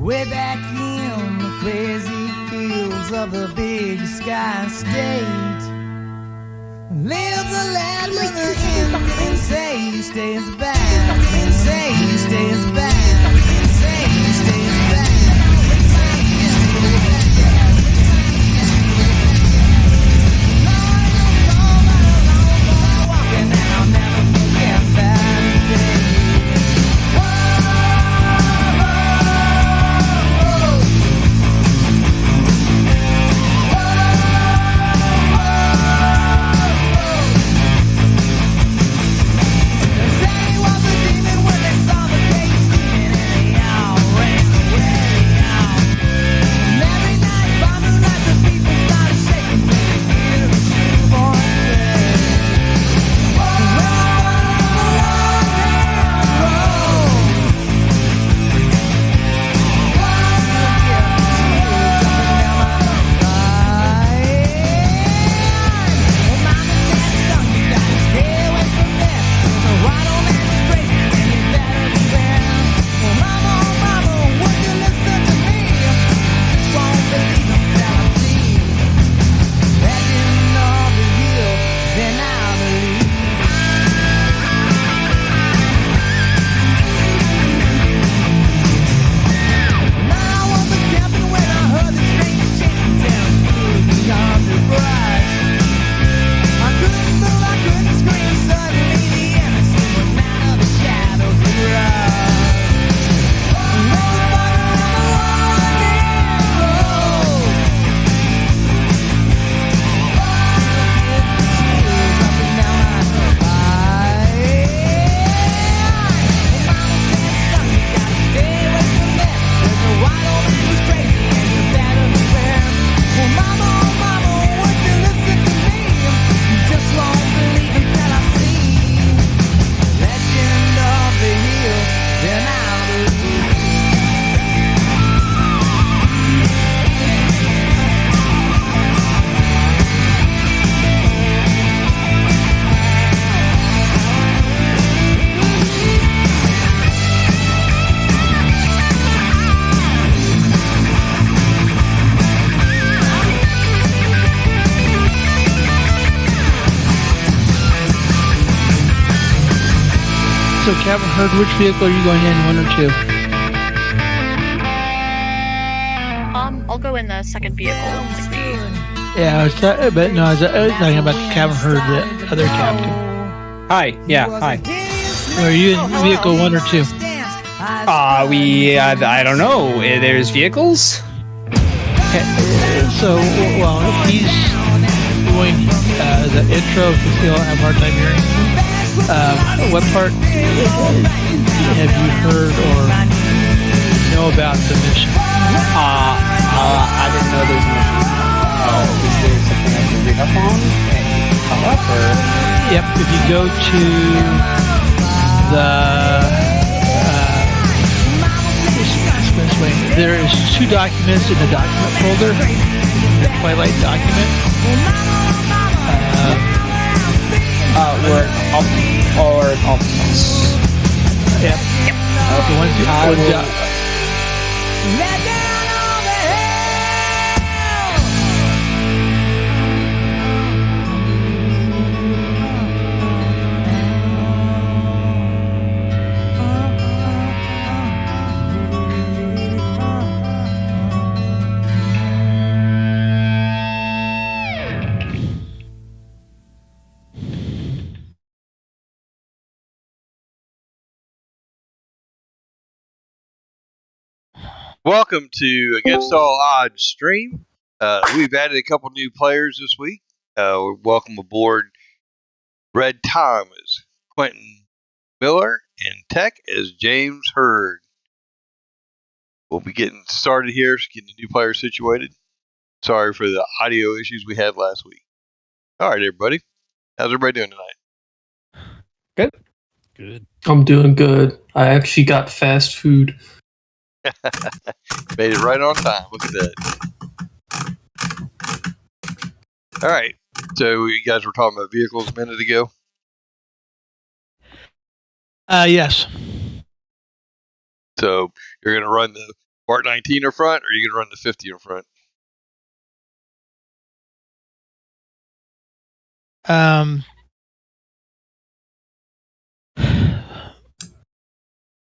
Way back in the crazy hills of the big sky state lives a lad with an insane stays back, insane stays back, insane stays back. And I'll never forget that day. So, Kevin Heard, which vehicle are you going in, 1 or 2? I'll go in the second vehicle. Yeah, but no, I was talking about the Kevin Heard, the other captain. Hi, yeah, hi. Are you in vehicle 1 or 2? I don't know. There's vehicles? Okay, so, well, he's doing the intro, because he'll have a hard time hearing. What part have you heard or know about the mission? I didn't know there was a mission. Is there something I can read up on and come up, or? Yep, if you go to there is 2 documents in the document folder, the Twilight document. We're at office. Yep. Okay. Welcome to Against All Odds stream. We've added a couple new players this week. Welcome aboard Red Tom as Quentin Miller and Tech as James Hurd. We'll be getting started here, getting the new players situated. Sorry for the audio issues we had last week. All right, everybody. How's everybody doing tonight? Good. Good. I'm doing good. I actually got fast food. Made it right on time. Look at that. All right. So you guys were talking about vehicles a minute ago. Yes. So you're going to run the Part 19 in front, or are you going to run the 50 in front?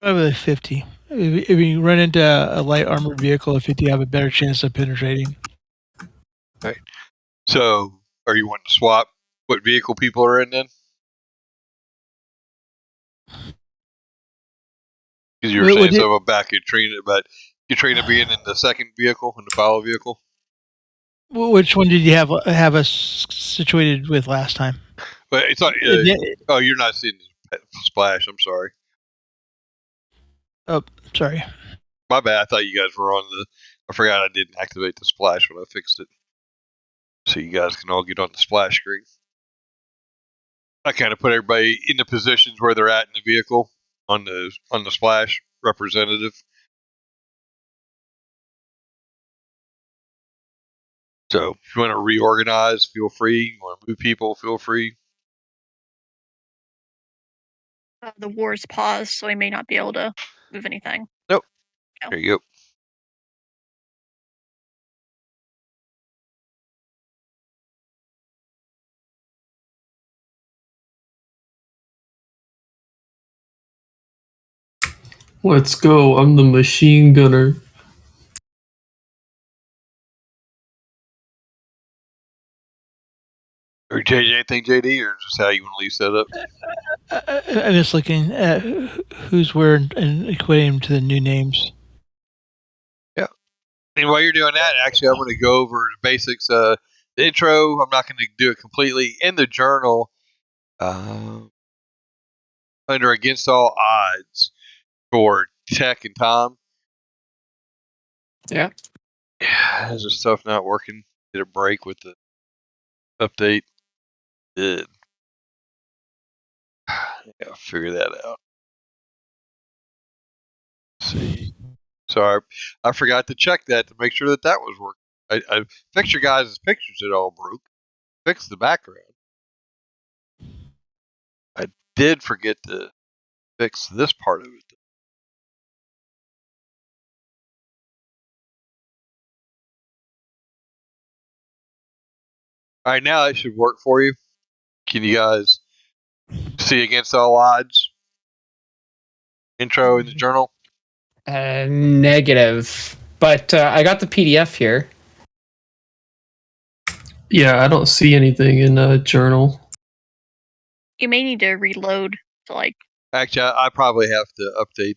Probably 50. If you run into a light armored vehicle at 50, you have a better chance of penetrating. Right. So, are you wanting to swap what vehicle people are in then? Because you were saying something about Katrina being in the second vehicle, in the follow vehicle. Which one did you have us situated with last time? But it's not. Oh, you're not seeing the splash. I'm sorry. Oh, sorry. My bad. I thought you guys were on the. I forgot I didn't activate the splash when I fixed it, so you guys can all get on the splash screen. I kind of put everybody in the positions where they're at in the vehicle on the splash representative. So if you want to reorganize, feel free. You want to move people, feel free. The war's paused, so I may not be able to move anything. Nope. No. There you go. Let's go. I'm the machine gunner. Or change anything, JD, or just how you want to leave set up? I'm just looking at who's where and equating them to the new names. Yeah. And while you're doing that, actually, I'm going to go over the basics. The intro, I'm not going to do it completely. In the journal, under Against All Odds for Tech and Tom. Yeah. Yeah, is this stuff not working? Did it break with the update? Did. Yeah, figure that out. Let's see. Sorry, I forgot to check that to make sure that was working. I fixed your guys' pictures that all broke. Fixed the background. I did forget to fix this part of it. All right, now it should work for you. Can you guys see Against All Odds intro in the journal? Negative. But I got the PDF here. Yeah, I don't see anything in a journal. You may need to reload to like. Actually, I probably have to update.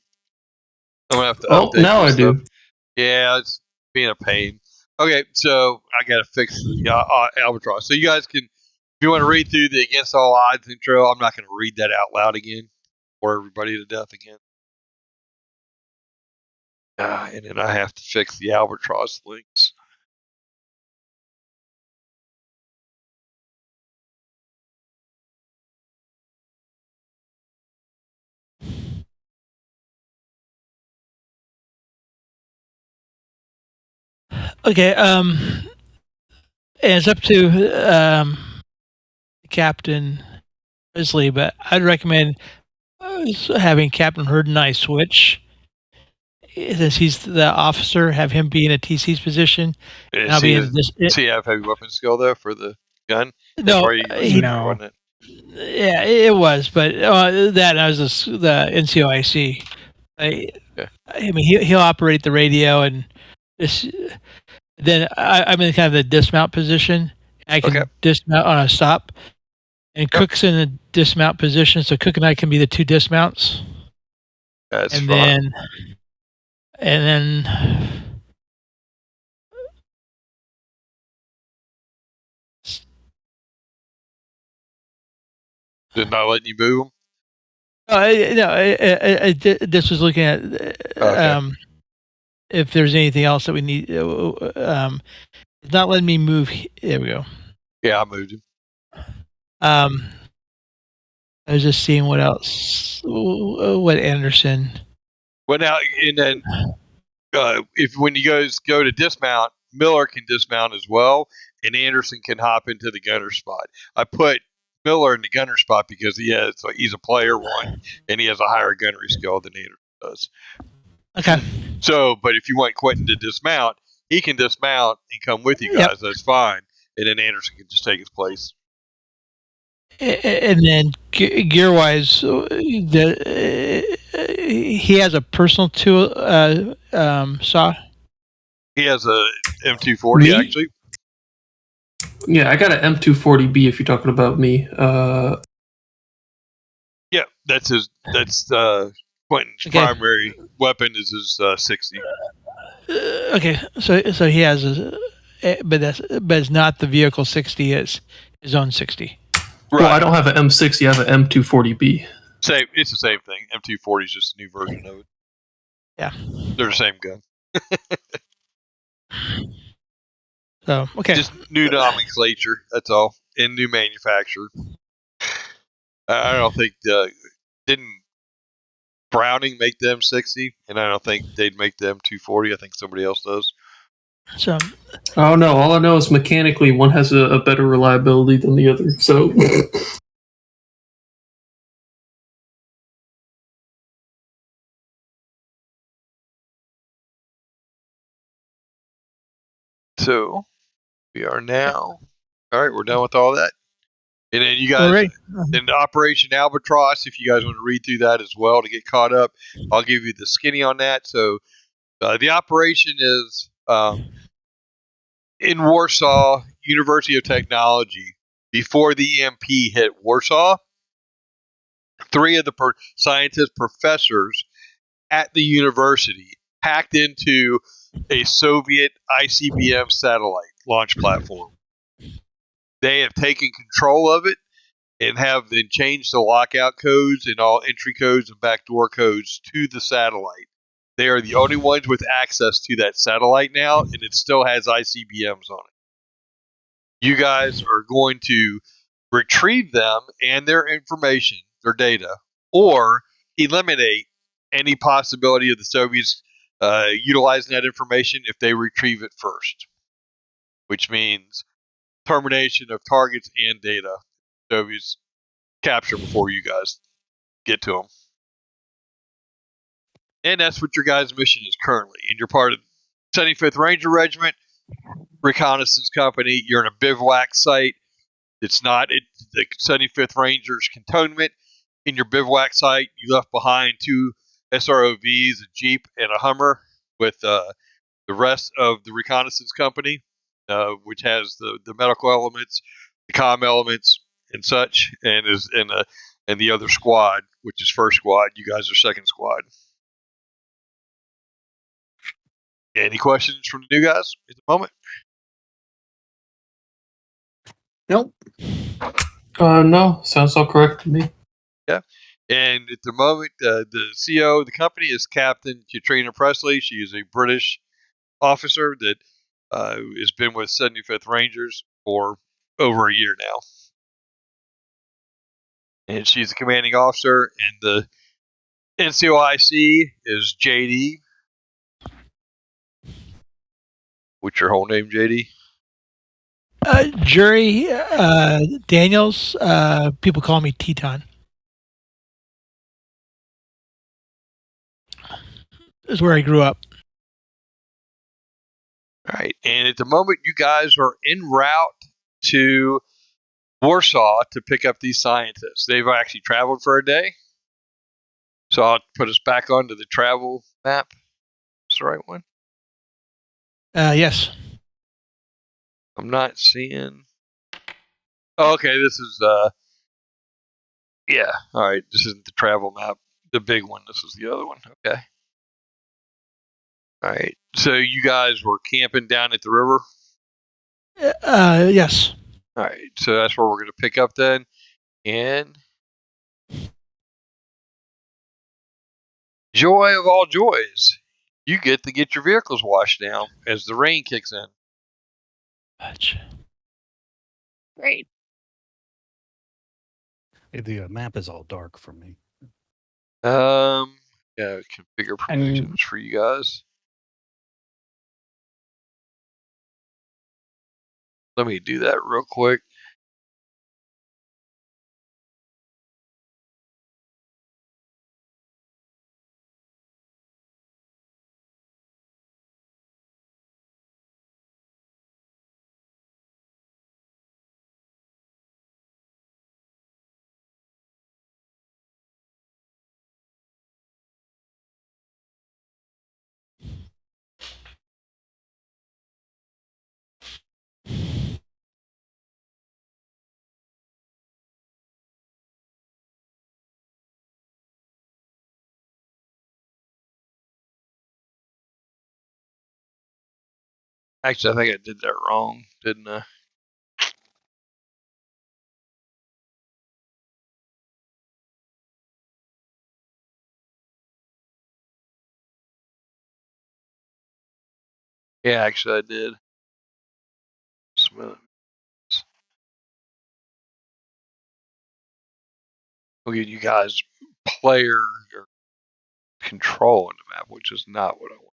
I'm gonna have to Oh, update. now I do. Stuff. Yeah, it's being a pain. Okay, so I gotta fix the albatross. So you guys can, if you want to read through the Against All Odds intro, I'm not gonna read that out loud again, or everybody to death again. And then I have to fix the albatross links. Okay. And it's up to Captain Grizzly, but I'd recommend having Captain Hurd and I switch. Since he's the officer, have him be in a TC's position. And I'll be in this. Does he have heavy weapon skill though for the gun? No, No. yeah, it was, but that I was the NCOIC. I mean, he'll operate the radio, and this. Then I'm in kind of the dismount position. I can dismount on a stop, and Cook's in a dismount position, so Cook and I can be the two dismounts. That's and fine. then Did not letting you move them? I this was looking at if there's anything else that we need. It's not letting me move. There we go. Yeah, I moved him. I was just seeing what else. What Anderson. Well, now and then, if when you guys go to dismount, Miller can dismount as well, and Anderson can hop into the gunner spot. I put Miller in the gunner spot because he's a player one, and he has a higher gunnery skill than Anderson does. Okay. So, but if you want Quentin to dismount, he can dismount and come with you guys. That's fine. And then Anderson can just take his place. And then gear wise, he has a personal tool saw. He has a M240 Me? actually. Yeah, I got an M240B if you're talking about me. Yeah, that's his. That's Quentin's Okay. primary weapon is his 60. Okay, so he has but it's not the vehicle 60. It's his own 60. Right. Well, I don't have an M60. I have an M240B. Same. It's the same thing. M240 is just a new version of it. Yeah. They're the same gun. So okay. Just new nomenclature. That's all. And new manufacturer. I don't think didn't Browning make them 60, and I don't think they'd make them 240. I think somebody else does. So I don't know. All I know is mechanically one has a better reliability than the other. So So we are now. All right, we're done with all that. And then you we're guys, ready. in Operation Albatross, if you guys want to read through that as well to get caught up, I'll give you the skinny on that. So the operation is in Warsaw, University of Technology. Before the EMP hit Warsaw, three of the scientist professors at the university hacked into a Soviet ICBM satellite launch platform. They have taken control of it and have then changed the lockout codes and all entry codes and backdoor codes to the satellite. They are the only ones with access to that satellite now, and it still has ICBMs on it. You guys are going to retrieve them and their information, their data, or eliminate any possibility of the Soviets utilizing that information if they retrieve it first, which means termination of targets and data. Soviets capture before you guys get to them. And that's what your guys' mission is currently. And you're part of 75th Ranger Regiment, reconnaissance company. You're in a bivouac site. It's not the 75th Rangers cantonment. In your bivouac site, you left behind 2 SROVs, a Jeep, and a Hummer with the rest of the reconnaissance company, which has the medical elements, the comm elements, and such, and the other squad, which is first squad. You guys are second squad. Any questions from the new guys at the moment? Nope. no, sounds all correct to me. Yeah. And at the moment, the CEO of the company is Captain Katrina Presley. She is a British officer that has been with 75th Rangers for over a year now. And she's the commanding officer. And the NCOIC is JD. What's your whole name, JD? Jury Daniels. People call me Teton. This is where I grew up. All right. And at the moment, you guys are en route to Warsaw to pick up these scientists. They've actually traveled for a day. So I'll put us back onto the travel map. That's the right one. Yes. I'm not seeing. Oh, okay, this is yeah. All right, this isn't the travel map. The big one. This is the other one. Okay. All right. So you guys were camping down at the river. Yes. All right. So that's where we're going to pick up then. And joy of all joys, you get to get your vehicles washed down as the rain kicks in. Great. The map is all dark for me. Yeah, configure permissions for you guys. Let me do that real quick. Actually, I think I did that wrong, didn't I? Yeah, actually, I did. We'll give you guys player or control on the map, which is not what I want.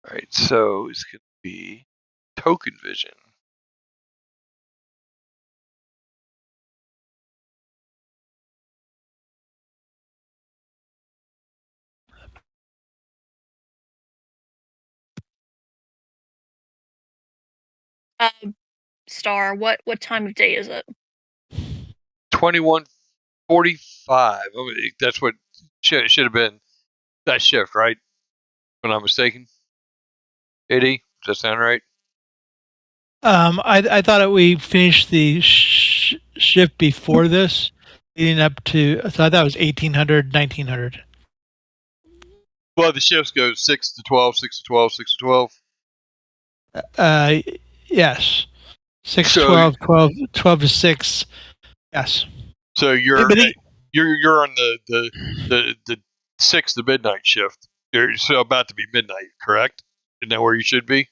All right, so it's going to be token vision. Star, what time of day is it? 21:45. I mean, that's what should have been that shift, right? If I'm not mistaken. 80. Does that sound right? I thought we finished the shift before this, leading up to. So I thought it was 1800, 1900. Well, the shifts go 6 to 12, 6 to 12, 6 to 12. Yes. 6, So- 12, 12, 12 to 6. Yes. So you're But he- you're on the 6 to midnight shift. You're so about to be midnight, correct? Isn't that where you should be?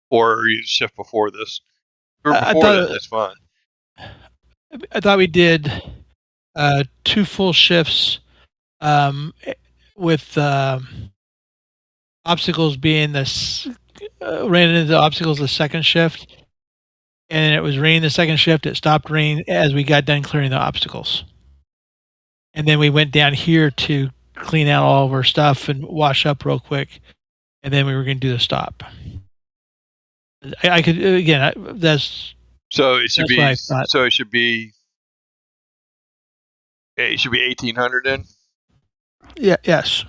Or are you shift before this? Or I before thought- that, that's fine. I thought we did 2 full shifts with obstacles being ran into the obstacles the second shift, and it was raining the second shift. It stopped raining as we got done clearing the obstacles, and then we went down here to clean out all of our stuff and wash up real quick, and then we were going to do the stop. I could again. That's So it should That's what I be. thought. So it should be. It should be 1800 then. yes.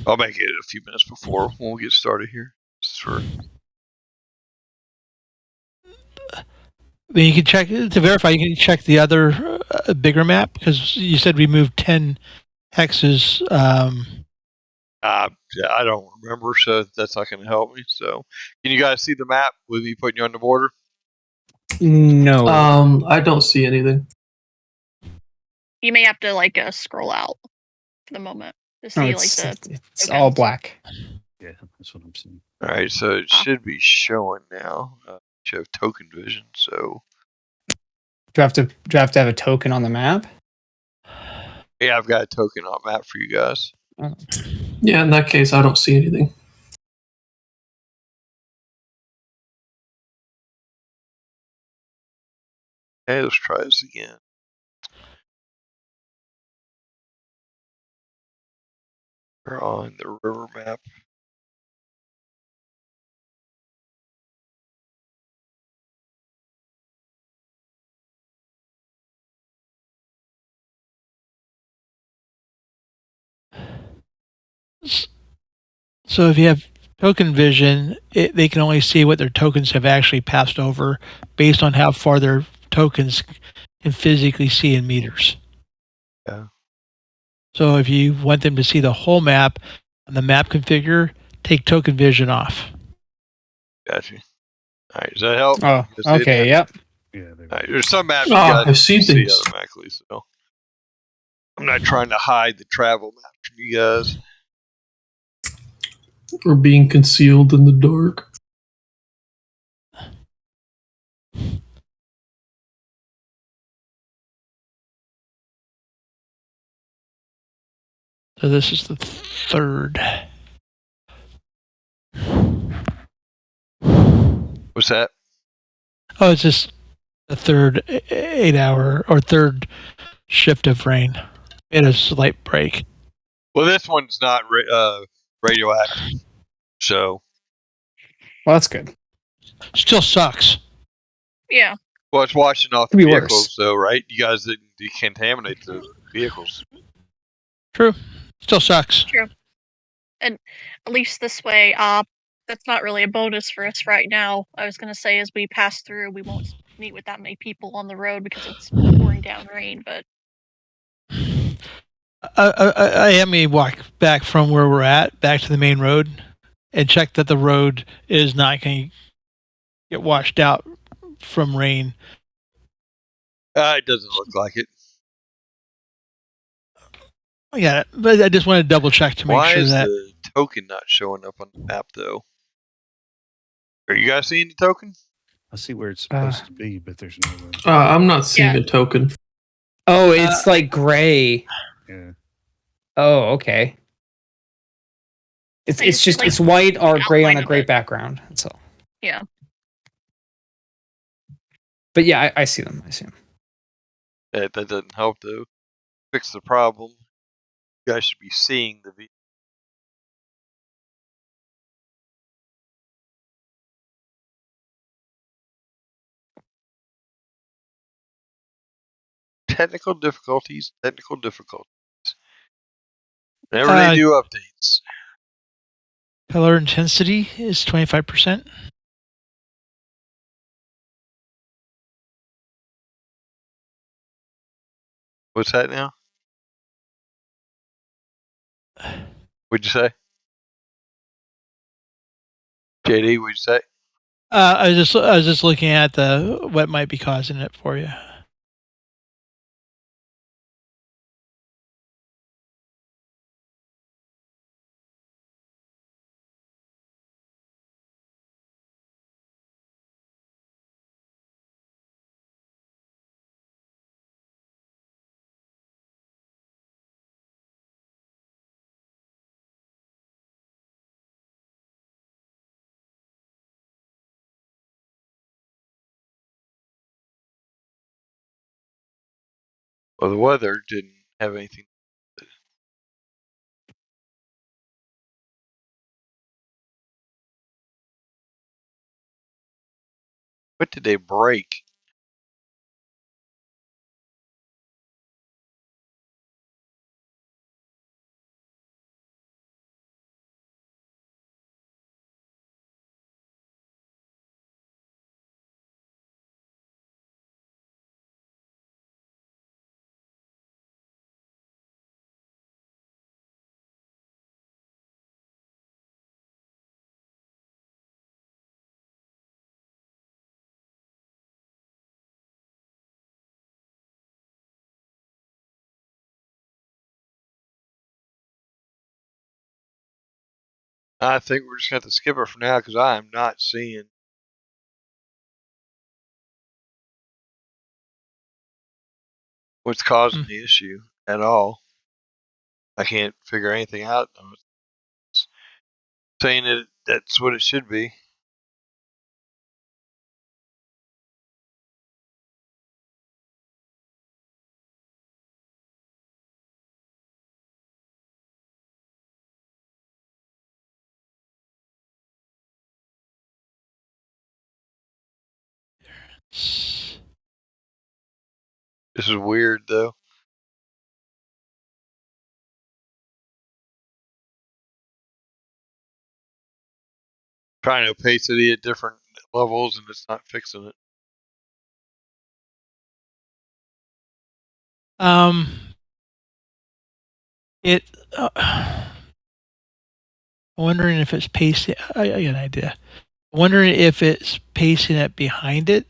I'll make it a few minutes before when we get started here. Sure. Then you can check to verify. You can check the other bigger map because you said we moved 10 hexes. Yeah, I don't remember, so that's not going to help me. So, can you guys see the map with me putting you on the border? No. I don't see anything. You may have to scroll out for the moment to see it's okay. all black. Yeah, that's what I'm seeing. All right, so it should be showing now. Should have token vision. So, Do I have to have a token on the map? yeah, I've got a token on map for you guys. Oh. Yeah, in that case, I don't see anything. Hey, let's try this again. We're on the river map. So if you have token vision, they can only see what their tokens have actually passed over based on how far their tokens can physically see in meters. Yeah. So if you want them to see the whole map on the map configure, take token vision off. Gotcha. All right, does that help? Oh, You see okay. that? Yep. Yeah, All right, there's some maps you Ah, guys I see can see things. automatically, so I'm not trying to hide the travel map from you guys. Or being concealed in the dark. So this is the third. What's that? Oh, it's just the third 8-hour or third shift of rain. We had a slight break. Well, this one's not radioactive, so Well, that's good. Still sucks. Yeah. well, it's washing off Could the be vehicles, worse. though, right? You guys didn't decontaminate the vehicles. True. Still sucks. At least this way, that's not really a bonus for us right now. I was gonna say as we pass through, we won't meet with that many people on the road because it's pouring down rain. But I am going to walk back from where we're at back to the main road and check that the road is not going to get washed out from rain. It doesn't look like it. I got it, but I just want to double check to make Why sure is that the token not showing up on the map, though? Are you guys seeing the token? I see where it's supposed to be, but there's no way. I'm not seeing Yeah. a token. Oh, it's like gray. Yeah. Oh, okay. It's I it's just just like it's white or the gray on outline a of gray it. background. That's all. Yeah. But yeah, I see them. I see them. That doesn't help, though. Fix the problem. You guys should be seeing the video. Technical difficulties. Whenever they do updates. color intensity is 25%. What's that now? What'd you say? JD, what'd you say? I was just looking at the what might be causing it for you. Well, the weather didn't have anything. What did they break? I think we're just going to have to skip it for now because I am not seeing what's causing the issue at all. I can't figure anything out. I'm saying that that's what it should be. This is weird, though. Trying to opacity at different levels and it's not fixing it. It. I'm wondering if it's pacing. I got an idea. I'm wondering if it's pacing it behind it.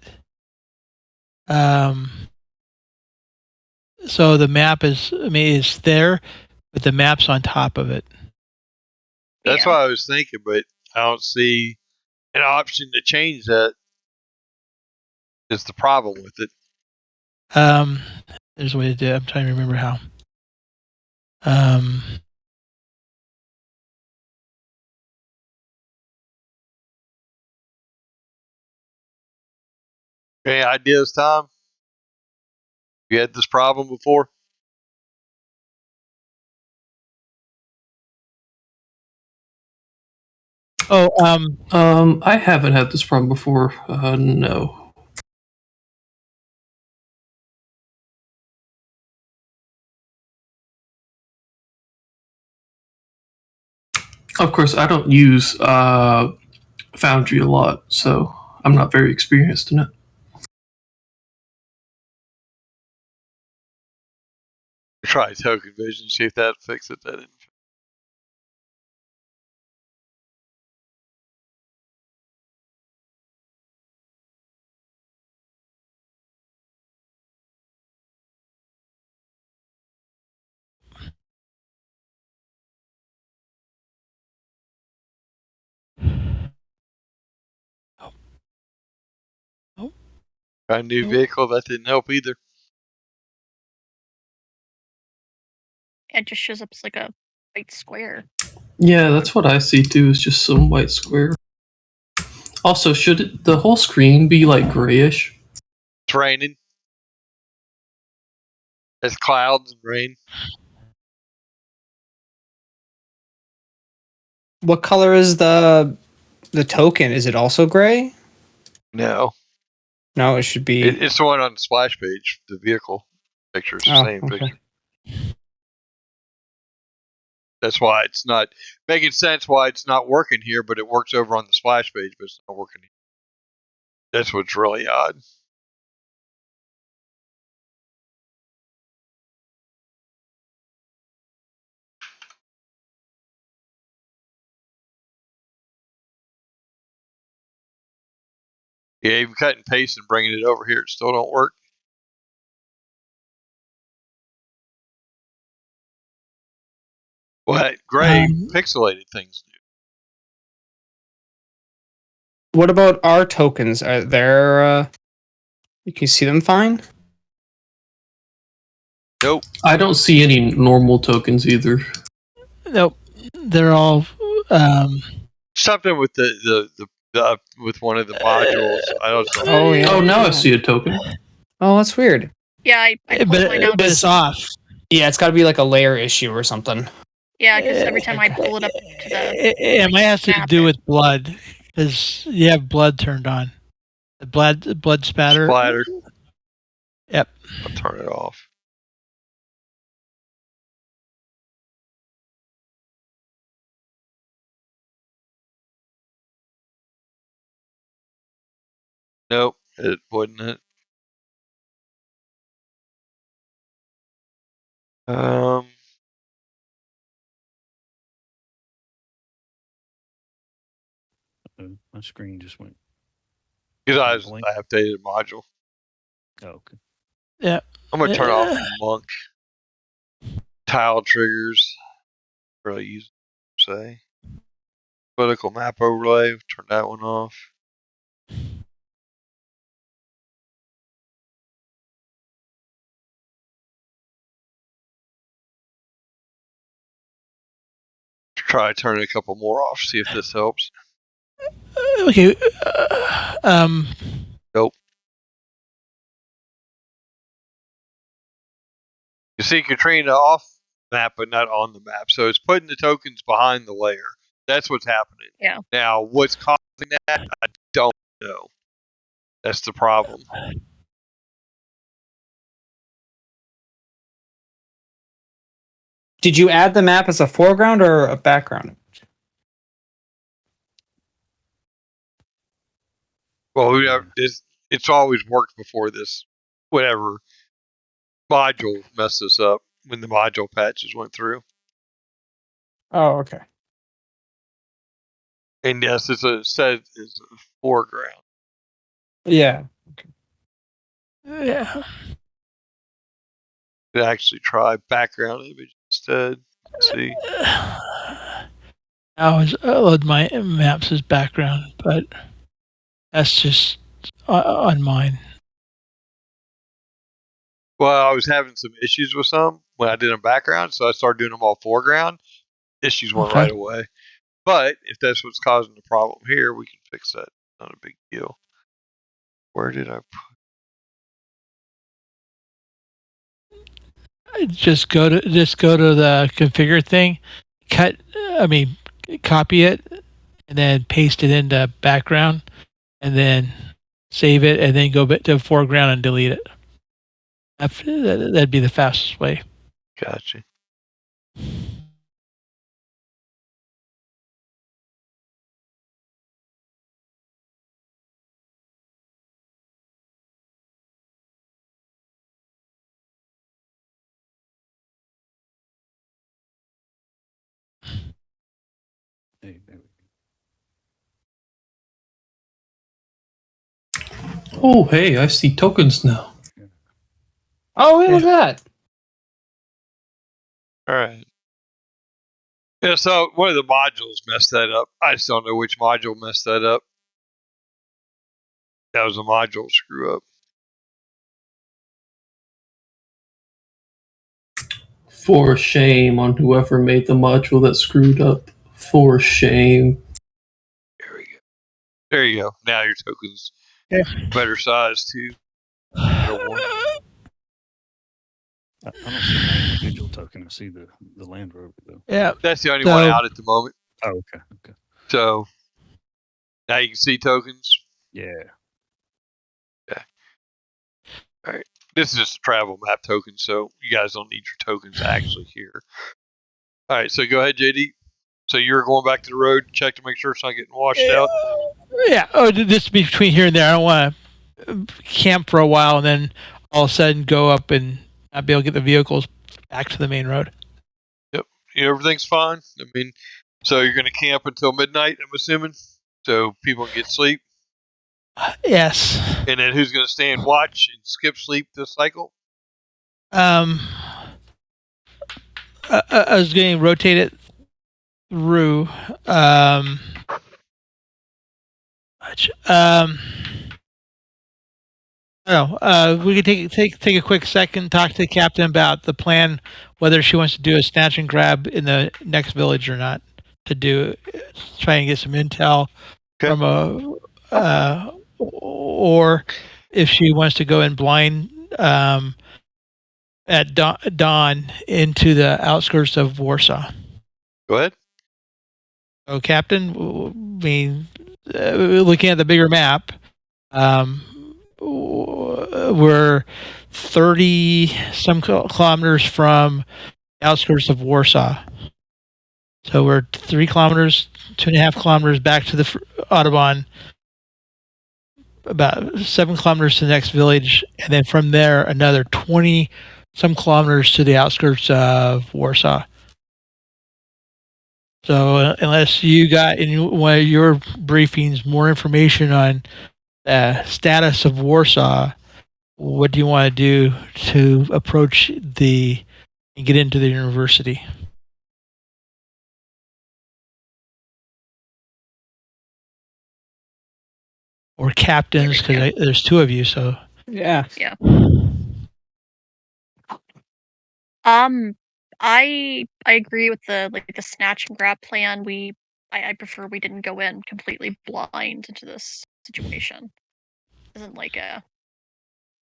So the map is. I mean, it's there, but the map's on top of it. That's what I was thinking, but I don't see an option to change that. Is the problem with it? There's a way to do it. I'm trying to remember how. Any ideas, Tom? You had this problem before? Oh, I haven't had this problem before. No. Of course, I don't use Foundry a lot, so I'm not very experienced in it. Try token vision, see if that fixes that. Try a new vehicle, that didn't help either. It just shows up as like a white square. Yeah, that's what I see too. Is just some white square. Also, should the whole screen be like grayish? It's raining. There's clouds and rain. What color is the token? Is it also gray? No. No, it should be. It's the one on the splash page. The vehicle picture is the same picture. That's why it's not making sense why it's not working here, but it works over on the splash page, but it's not working here. That's what's really odd. Yeah, even cut and paste and bringing it over here, it still don't work. What gray pixelated things do. What about our tokens? Are there? You can see them fine. Nope. I don't see any normal tokens either. Nope. They're all. Something with the with one of the modules. I don't know. Oh yeah. Oh, now I see a token. Oh, that's weird. Yeah, I pulled mine out. But it's off. Yeah, it's got to be like a layer issue or something. Yeah, because every time I pull it up to the It might have to map, do with blood, because you have blood turned on. The blood spatter. Splatter. Yep. I'll turn it off. Nope, it wasn't it. My screen just went. Because Blink. I updated the module. Oh, okay. Yeah. I'm gonna turn off monk tile triggers. Really use say political map overlay. Turn that one off. Try turning a couple more off. See if this helps. Okay. Nope. You see Katrina off map, but not on the map. So it's putting the tokens behind the layer. That's what's happening. Yeah. Now, what's causing that? I don't know. That's the problem. Did you add the map as a foreground or a background? Well, it's always worked before this. Whatever module messed us up when the module patches went through. Oh, okay. And yes, it's a foreground. Yeah. Yeah. Could actually try background image instead. Let's see. I always load my maps as background, but that's just on mine. Well, I was having some issues with some when I did them background, so I started doing them all foreground. Issues went right away. But if that's what's causing the problem here, we can fix that. Not a big deal. Where did I put? Just go to the configure thing, copy it, and then paste it into background, and then save it, and then go back to foreground and delete it. That'd be the fastest way. Gotcha. Hey, there we Oh, hey, I see tokens now. Oh, hey, look at that. All right. Yeah, so one of the modules messed that up. I just don't know which module messed that up. That was a module screw up. For shame on whoever made the module that screwed up. For shame. There we go. There you go. Now your token's Yeah. better size too. Better one. I don't see my individual token. I see the Land Rover though. Yeah. That's the only So- one out at the moment. Oh, okay, okay. So now you can see tokens. Yeah. All right. This is just a travel map token, so you guys don't need your tokens actually here. All right. So go ahead, JD. So you're going back to the road, check to make sure it's not getting washed out. Yeah. Oh, this between here and there. I don't want to camp for a while and then all of a sudden go up and not be able to get the vehicles back to the main road. Yep. Everything's fine. I mean, so you're going to camp until midnight, I'm assuming, so people can get sleep. Yes. And then who's going to stay and watch and skip sleep this cycle? I was getting rotated through. We could take a quick second, talk to the captain about the plan, whether she wants to do a snatch and grab in the next village or not. Try and get some intel Okay. from or if she wants to go in blind at dawn into the outskirts of Warsaw. Go ahead. So, Captain, I mean, looking at the bigger map, we're 30 some kilometers from the outskirts of Warsaw. So we're 3 kilometers, 2.5 kilometers back to the Autobahn, about 7 kilometers to the next village, and then from there another 20 some kilometers to the outskirts of Warsaw. So unless you got in one of your briefings more information on the status of Warsaw, what do you want to do to approach and get into the university? Or captains, because there's 2 of you, so. Yeah. I agree with the snatch and grab plan. I prefer we didn't go in completely blind into this situation. Isn't like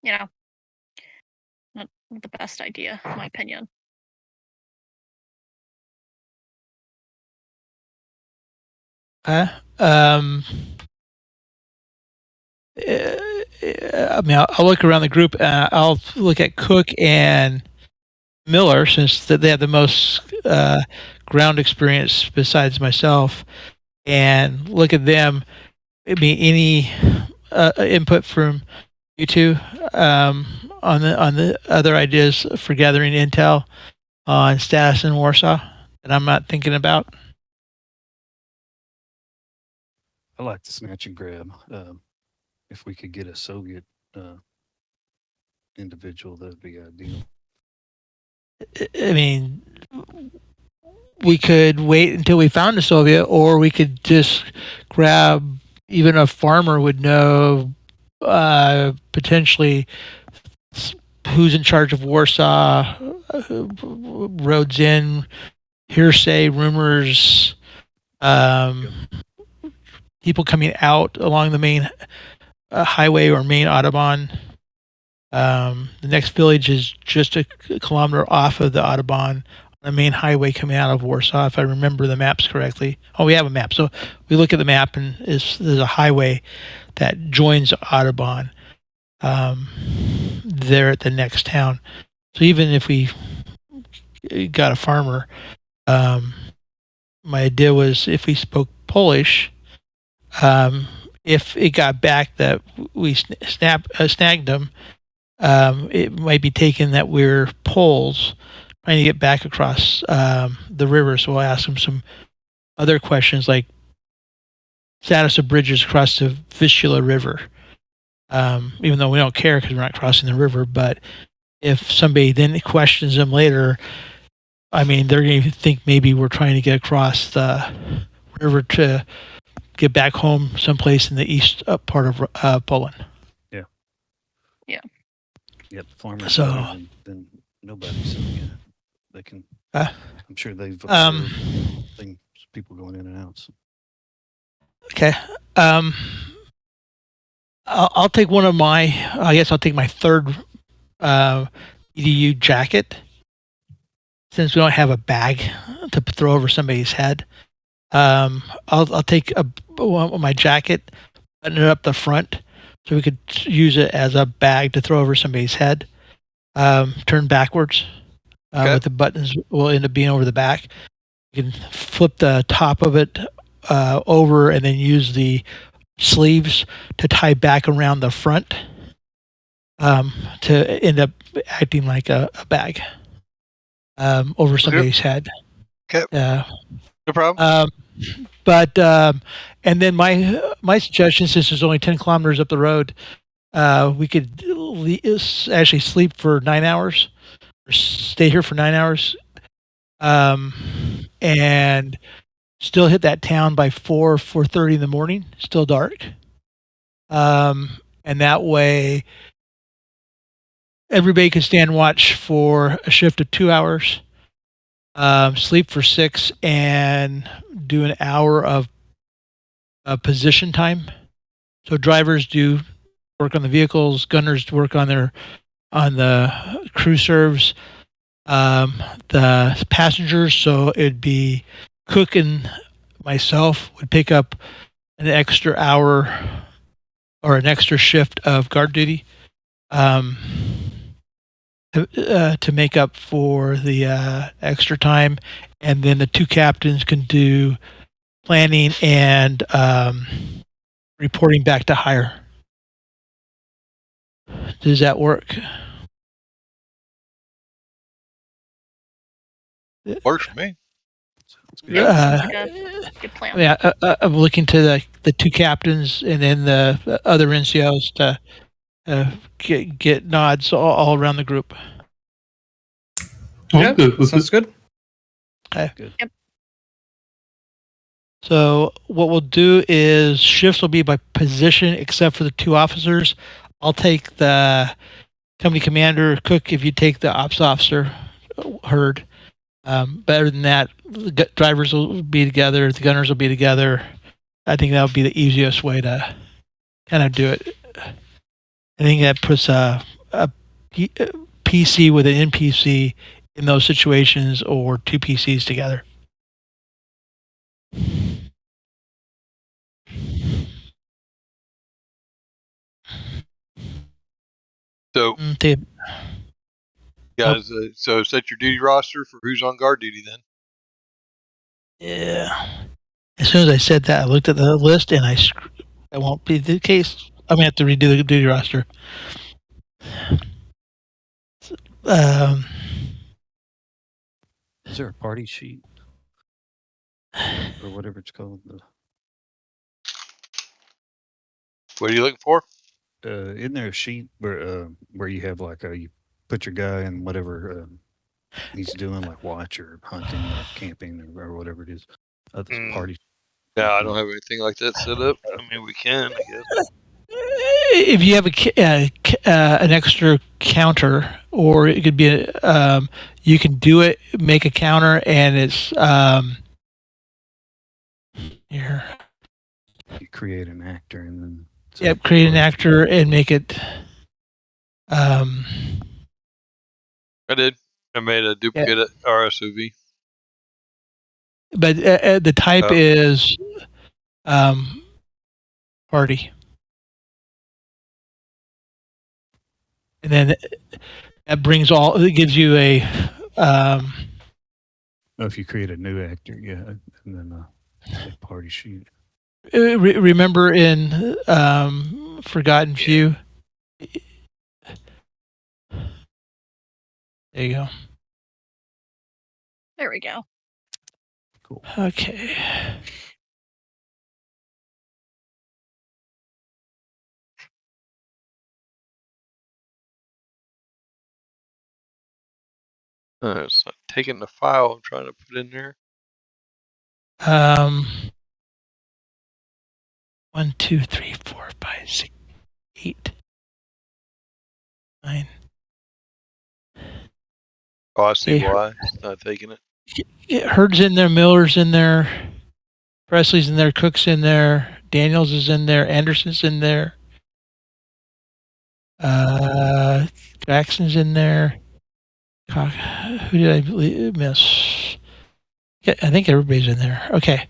not the best idea, in my opinion. I mean, I'll look around the group. I'll look at Cook and Miller, since they have the most ground experience besides myself, and look at them. I mean, any input from you two on the other ideas for gathering intel on status in Warsaw that I'm not thinking about? I like the snatch and grab. If we could get a Soviet individual, that'd be ideal. I mean, we could wait until we found a Soviet, or we could just grab, even a farmer would know potentially who's in charge of Warsaw, roads in, hearsay, rumors, people coming out along the main highway or main Autobahn. The next village is just a kilometer off of the Autobahn, the main highway coming out of Warsaw, if I remember the maps correctly. Oh, we have a map. So we look at the map, and there's a highway that joins Autobahn there at the next town. So even if we got a farmer, my idea was if we spoke Polish, if it got back that we snagged them, it might be taken that we're Poles trying to get back across the river. So we'll ask them some other questions like status of bridges across the Vistula River. Even though we don't care because we're not crossing the river, but if somebody then questions them later, I mean, they're going to think maybe we're trying to get across the river to get back home someplace in the east part of Poland. Yep, the farmers So- know, and then nobody. So yeah, they can. Uh, I'm sure they've um, observed things, people going in and out. So. Okay. I'll take one of my. I guess I'll take my third EDU jacket, since we don't have a bag to throw over somebody's head. I'll take my jacket, button it up the front, so we could use it as a bag to throw over somebody's head. Turn backwards, Okay. with the buttons will end up being over the back. You can flip the top of it over, and then use the sleeves to tie back around the front, to end up acting like a bag over somebody's head. Okay. No problem. And then my suggestion, since there's only 10 kilometers up the road, we could actually sleep for 9 hours, or stay here for 9 hours, and still hit that town by 4:30 in the morning, still dark. And that way everybody could stand watch for a shift of 2 hours, sleep for 6, and do an hour of position time. So drivers do work on the vehicles, gunners work on the crew serves, the passengers. So it'd be Cook and myself would pick up an extra hour or an extra shift of guard duty, to make up for the extra time, and then the two captains can do planning and reporting back to hire. Does that work? Works for me. Sounds good. Yeah, sounds like a good plan. Yeah, I'm looking to the two captains and then the other NCOs to get nods all around the group. I'm good with sounds it. good. Okay. Good. Yep. So what we'll do is shifts will be by position, except for the two officers. I'll take the company commander. Cook, if you take the ops officer, Herd. Better than that, the drivers will be together, the gunners will be together. I think that would be the easiest way to kind of do it. I think that puts a PC with an NPC in those situations, or two PCs together. So, They, guys, so set your duty roster for who's on guard duty then. yeah. As soon as I said that, I looked at the list and that won't be the case. I'm gonna have to redo the duty roster. Is there a party sheet or whatever it's called? What are you looking for? Isn't there a sheet where you have like you put your guy in whatever he's doing, like watch or hunting or camping or whatever it is? This party. No, I don't have anything like that set up. I mean, we can, I guess. If you have an extra counter, or it could be you can do it, make a counter, and it's here. You create an actor and then. Yep, create an actor and make it. I did. I made a duplicate RSOV. But the type Oh. is party, and then that brings all. It gives you a. If you create a new actor, yeah, and then a party sheet. Remember in Forgotten Few. There you go. There we go. Cool. Okay. It's not taking the file I'm trying to put in there. 1, 2, 3, 4, 5, 6, 8, 9. Oh, I see Okay. why it's not taking it. Hurd's in there, Miller's in there, Presley's in there, Cook's in there, Daniels is in there, Anderson's in there, Jackson's in there. Who did I miss? Yeah, I think everybody's in there. Okay.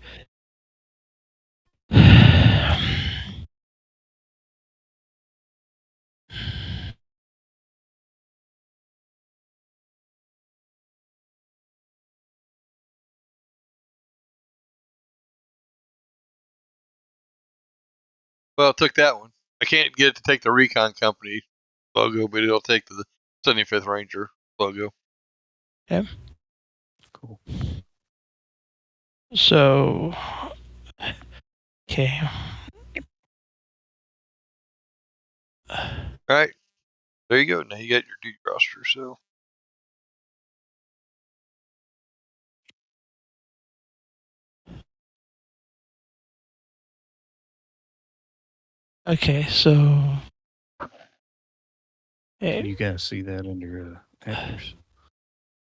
Well, it took that one. I can't get it to take the Recon Company logo, but it'll take the 75th Ranger logo. Okay. Cool. So, okay. All right. There you go. Now you got your duty roster. So Okay, so. You guys see that under actors?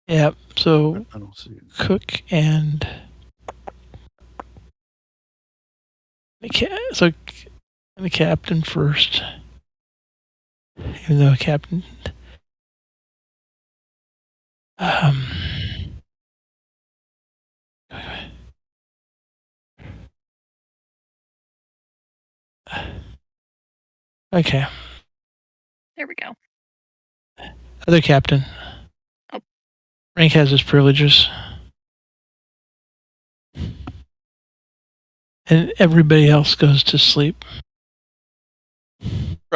Yep. So I don't see it. Cook and the captain first, even though captain. Okay. There we go. Other captain. Oh. Rank has his privileges. And everybody else goes to sleep.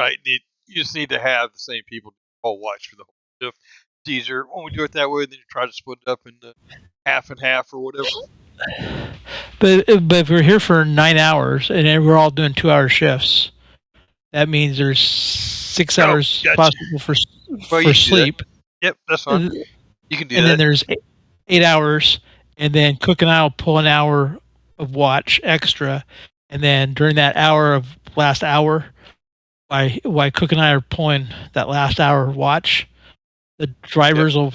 right, you just need to have the same people whole watch for the whole shift. It's easier when we do it that way. Then you try to split it up into half and half or whatever. But if we're here for 9 hours and we're all doing 2-hour shifts, that means there's 6 hours gotcha. possible for sleep. Yep, that's fine. You can do and that. then there's 8 hours, and then Cook and I will pull an hour of watch extra, and then during that last hour, why Cook and I are pulling that last hour watch, the drivers will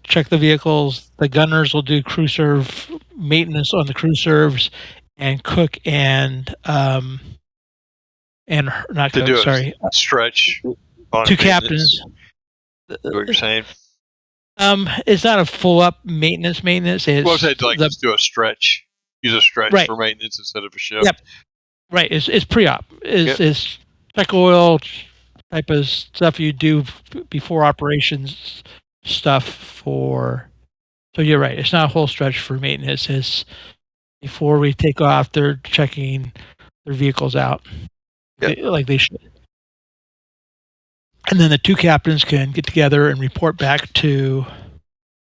check the vehicles, the gunners will do crew serve maintenance on the crew serves, and Cook and not to Cook, do sorry, a stretch on two maintenance. captains. What you're saying? It's not a full up maintenance. It's Well, I said just do a stretch. Use a stretch Right. for maintenance instead of a shift. Yep. Right. It's pre-op. It's check oil type of stuff you do before operations stuff for. So you're right. It's not a whole stretch for maintenance. It's before we take off. They're checking their vehicles out like they should. And then the two captains can get together and report back to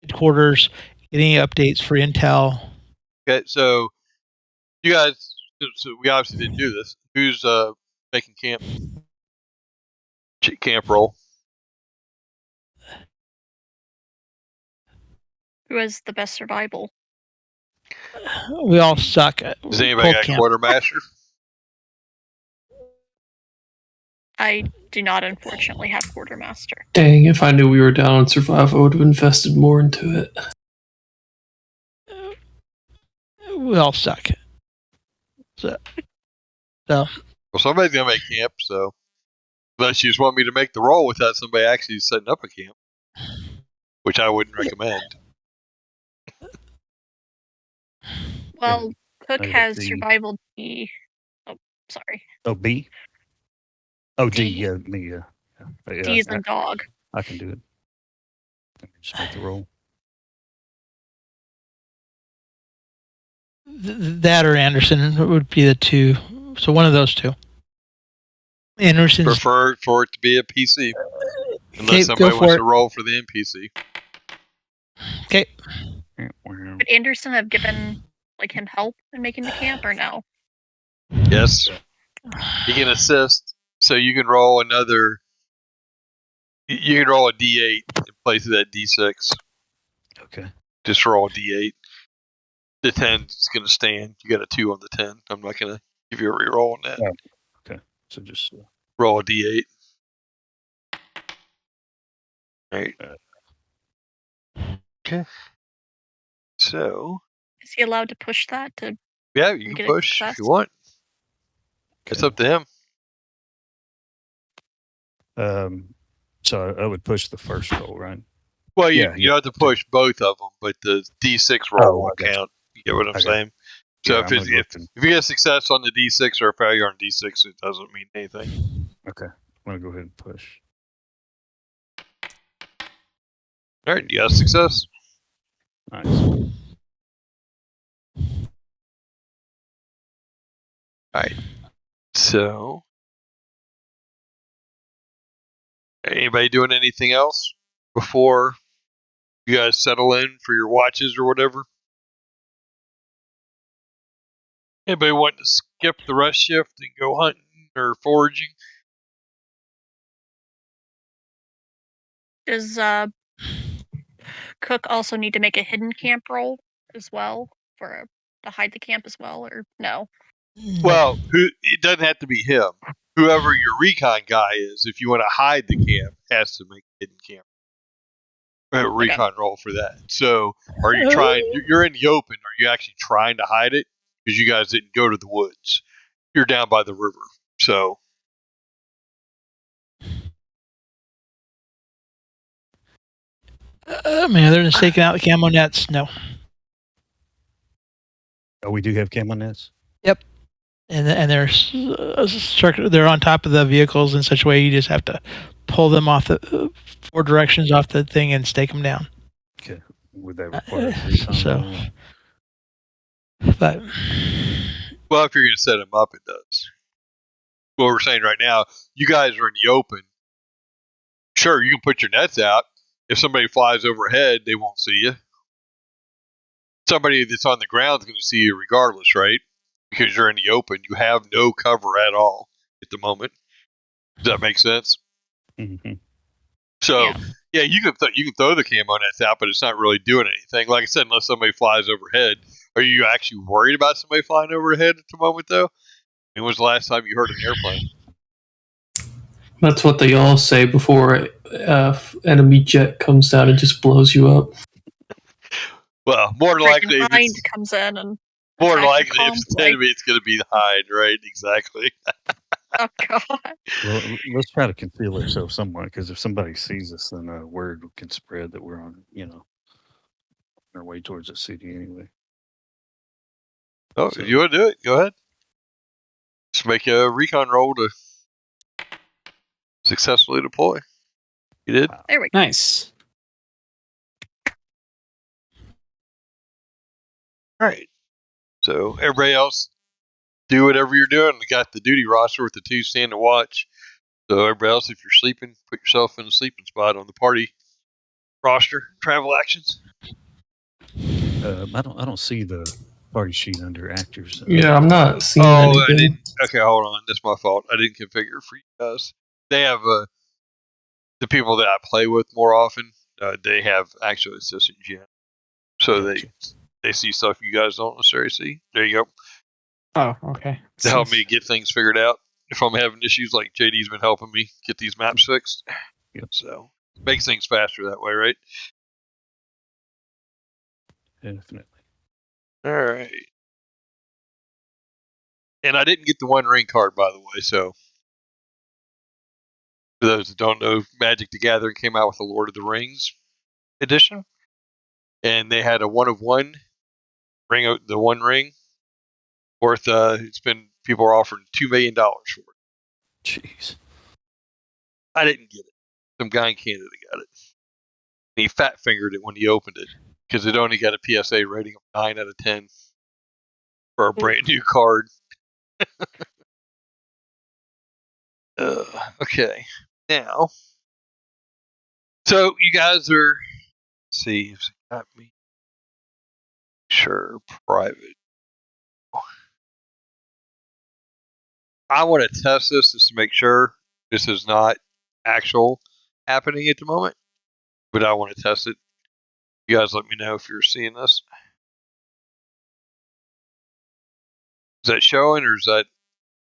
headquarters, get any updates for intel. Okay, so you guys, so we obviously didn't do this. Who's making camp roll? Who has the best survival? We all suck. Does anybody got quartermaster? I do not, unfortunately, have quartermaster. Dang, if I knew we were down on survival, I would have invested more into it. We all suck. So. Well, somebody's gonna make camp, so unless you just want me to make the roll without somebody actually setting up a camp, which I wouldn't recommend. Well, Cook has survival D. Oh, sorry. Oh, B? Oh, D, D. yeah, me, yeah. D is in dog. I can do it. Just make the roll. That or Anderson would be the two. So one of those two. Anderson's prefer for it to be a PC, unless somebody wants to roll for the NPC. Okay. Would Anderson have given like him help in making the camp or no? Yes. You can assist, so you can roll another. You can roll a D8 in place of that D6. Okay. Just roll a D8. The 10 is going to stand. You got a 2 on the 10. I'm not going to give you a reroll on that. Yeah. Okay. So just Roll a D8. All right. Okay. So, Is he allowed to push that to yeah, you can get a push success? if you want. It's up to him. So I would push the first roll, right? Well, you Yeah. have to push both of them, but the D6 roll won't I got you. count. You get what I'm I got saying? So Yeah, if I'm gonna go if ahead you get success on the D6 or a failure on D6, it doesn't mean anything. okay. I'm gonna go ahead and push. All right, you got success. Nice. All right. So, anybody doing anything else before you guys settle in for your watches or whatever? Anybody wanting to skip the rest shift and go hunting or foraging? Does Cook also need to make a hidden camp roll as well to hide the camp as well, or no? Well, it doesn't have to be him. Whoever your recon guy is, if you want to hide the camp, has to make a hidden camp. Recon roll for that. So, are you trying? You're in the open. Are you actually trying to hide it? Because you guys didn't go to the woods. You're down by the river. So, I mean, other than staking out the camo nets, no. Oh, we do have camo nets. Yep. And they're on top of the vehicles in such a way you just have to pull them off the 4 directions off the thing and stake them down. Okay. Would that require a recon So, roll? but well, if you're going to set them up, it does. What we're saying right now, you guys are in the open. Sure, you can put your nets out. If somebody flies overhead, they won't see you. Somebody that's on the ground is going to see you regardless, right? Because you're in the open. You have no cover at all at the moment. Does that make sense? Mm-hmm. So, yeah, you can throw the camo nets out, but it's not really doing anything. Like I said, unless somebody flies overhead. Are you actually worried about somebody flying overhead at the moment, though? When was the last time you heard an airplane? That's what they all say before enemy jet comes down and just blows you up. Well, more than likely, if Hind it's comes in and more than attacks likely, your if it's convoy. enemy, it's going to be the Hind, right? Exactly. Oh god. Well, let's try to conceal ourselves somewhat, because if somebody sees us, then word can spread that we're on, on our way towards the city anyway. Oh, So- if you want to do it, go ahead. Just make a recon roll to successfully deploy. You did? There we go. Nice. All right. So everybody else, do whatever you're doing. We got the duty roster with the 2 stand to watch. So everybody else, if you're sleeping, put yourself in a sleeping spot on the party roster. Travel actions. I don't see the party sheet under actors. Yeah, I'm not seeing Oh, I anything. didn't. Okay, hold on. That's my fault. I didn't configure for you guys. They have the people that I play with more often. They have actual assistant GM, so Gotcha. they see stuff you guys don't necessarily see. There you go. Oh, okay. To help me get things figured out. If I'm having issues, like JD's been helping me get these maps fixed. Yep. So makes things faster that way, right? Definitely. All right. And I didn't get the One Ring card, by the way. So for those that don't know, Magic the Gathering came out with the Lord of the Rings edition, and they had a 1 of 1 ring. The One Ring worth. It's been people are offering $2 million for it. Jeez. I didn't get it. Some guy in Canada got it. And he fat fingered it when he opened it because it only got a PSA rating of 9 out of 10 for a brand new card. Okay, now, so you guys are. Let's see if it got me. Sure, private. I want to test this just to make sure this is not actual happening at the moment, but I want to test it. You guys let me know if you're seeing this. Is that showing or is that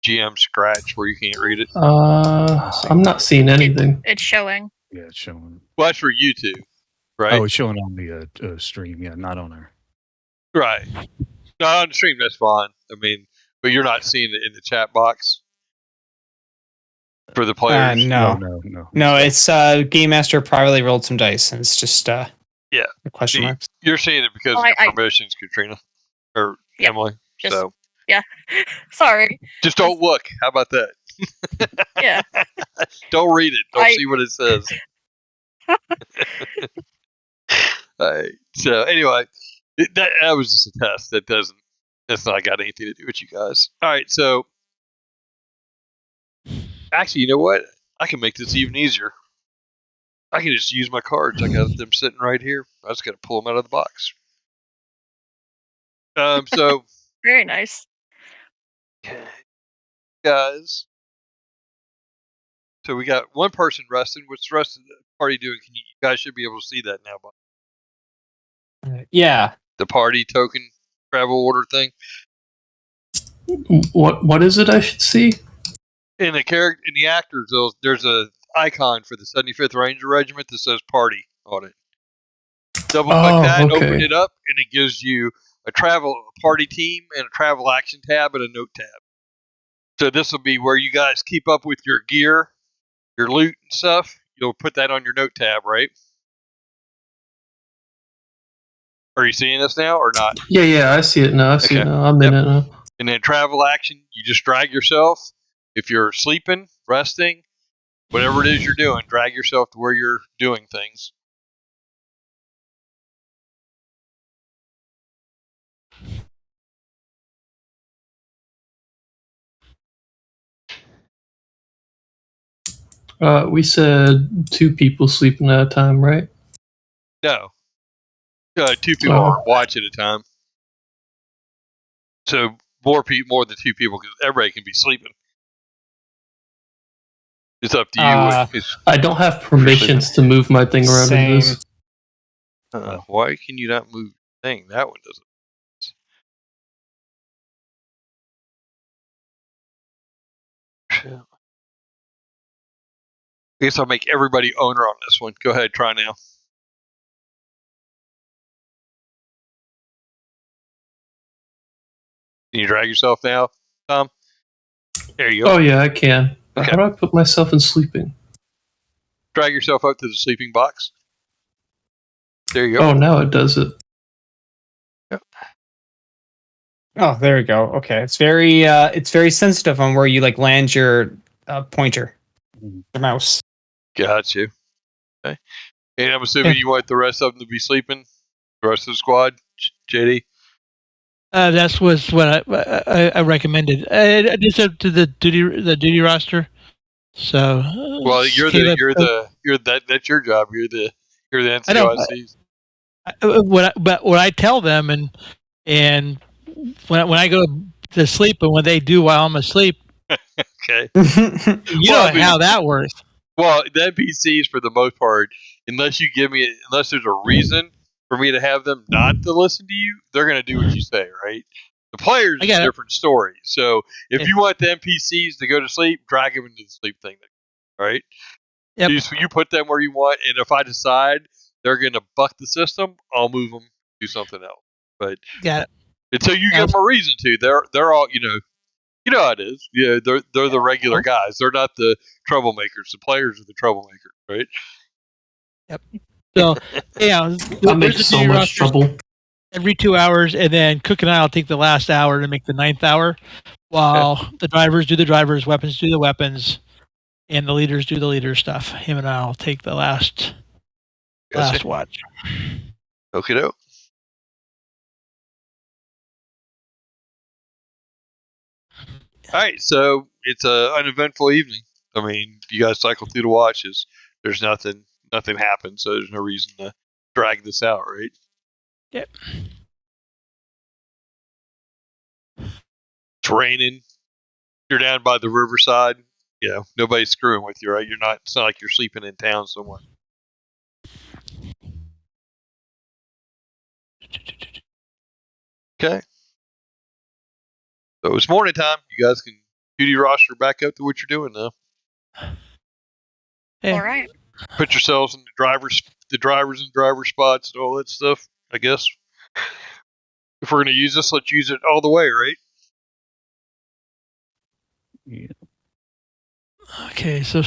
GM scratch where you can't read it? I'm not seeing anything. It's showing. Yeah, it's showing. Well, that's for YouTube, right? Oh, it's showing on the stream. Yeah, not on our. Right. No, on the stream, that's fine. I mean, but you're not seeing it in the chat box for the players? No. No, it's Game Master privately rolled some dice, and it's just Yeah. the question See, marks. you're seeing it because of your permissions, Katrina. Or Yeah, Emily. just- So Yeah. Sorry. just don't look. How about that? Yeah. Don't read it. Don't see what it says. Alright. So anyway, that was just a test. That's not got anything to do with you guys. Alright, so actually, you know what? I can make this even easier. I can just use my cards. I got them sitting right here. I just got to pull them out of the box. So Very nice. guys, so we got one person resting. What's the rest of the party doing? You guys should be able to see that now. Yeah. The party token travel order thing. What is it I should see? In the actors, there's a icon for the 75th Ranger Regiment that says "Party" on it. Double click that, okay. open it up, and it gives you a party team and a travel action tab and a note tab. So this will be where you guys keep up with your gear, your loot and stuff. You'll put that on your note tab, right? Are you seeing this now or not? Yeah, I see it now. I see it now. I'm in it now. And then travel action, you just drag yourself. If you're sleeping, resting, whatever it is you're doing, drag yourself to where you're doing things. We said 2 people sleeping at a time, right? No. 2 people watch at a time. So more than 2 people, because everybody can be sleeping. It's up to you. I don't have permissions to move my thing around in this. Why can you not move the thing? That one doesn't. I guess I'll make everybody owner on this one. Go ahead, try now. Can you drag yourself now, Tom? There you go. Oh yeah, I can. Okay. How do I put myself in sleeping? Drag yourself up to the sleeping box. There you go. Oh, now it does it. Yep. Oh, there we go. Okay, it's very sensitive on where you land your pointer, the mouse. Got you. Okay. And I'm assuming you want the rest of them to be sleeping. The rest of the squad, JD. That was what I recommended. I just up to the duty roster. So well, that's your job. You're the NCOICs. What I tell them and when I go to sleep and when they do while I'm asleep. Okay. You know how that works. Well, the NPCs for the most part, unless there's a reason for me to have them not to listen to you, they're going to do what you say, right? The players is a different story. So if you want the NPCs to go to sleep, drag them into the sleep thing, right? Yep. You put them where you want, and if I decide they're going to buck the system, I'll move them, do something else. But until you give them a reason to, they're all you know how it is. Yeah, they're the regular guys. They're not the troublemakers. The players are the troublemakers, right? Yep. So I make so much trouble. Every 2 hours, and then Cook and I'll take the last hour to make the 9th hour, while the drivers do the drivers, weapons do the weapons, and the leaders do the leader stuff. Him and I'll take the last watch. Okie doke. All right, so it's an uneventful evening. I mean, you guys cycle through the watches. There's nothing happened, so there's no reason to drag this out, right? Yep. It's raining. you're down by the riverside, nobody's screwing with you, right? You're not. It's not like you're sleeping in town somewhere. Okay. So it's morning time. You guys can duty roster back up to what you're doing now. Hey, All right. Put yourselves in the drivers and driver spots and all that stuff. I guess if we're going to use this, let's use it all the way, right? Yeah. Okay, so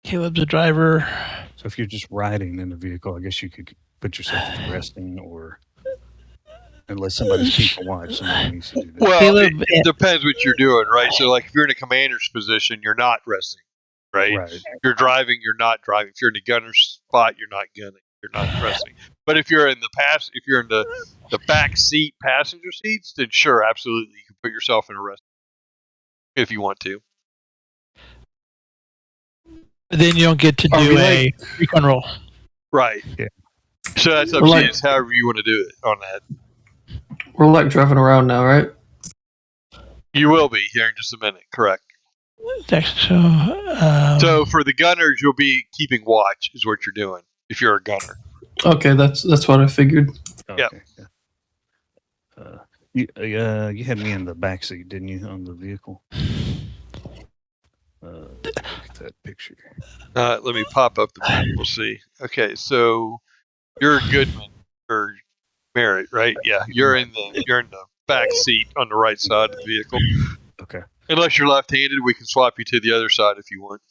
Caleb's a driver. So if you're just riding in the vehicle, I guess you could put yourself as resting, or unless somebody's keeping watch, somebody needs to do that. Well, Caleb, it depends what you're doing, right? So, like, if you're in a commander's position, you're not resting, right? Right. If you're driving, you're not driving. If you're in the gunner's spot, you're not gunning. You're not resting. But if you're in the back seat, passenger seats, then sure, absolutely, you can put yourself in a rest if you want to. then you don't get to Are do we a recon roll. Right. Yeah. So that's up We're to like- you. It's however you want to do it on that. We're like driving around now, right? You will be here in just a minute. Correct. So for the gunners, you'll be keeping watch, is what you're doing if you're a gunner. Okay, that's what I figured. Okay. Yep. Yeah. You had me in the back seat, didn't you, on the vehicle? Look at that picture. Let me pop up the map. We'll see. Okay, so you're Goodman or Merritt, right? Yeah, you're in the back seat on the right side of the vehicle. Okay. Unless you're left-handed, we can swap you to the other side if you want.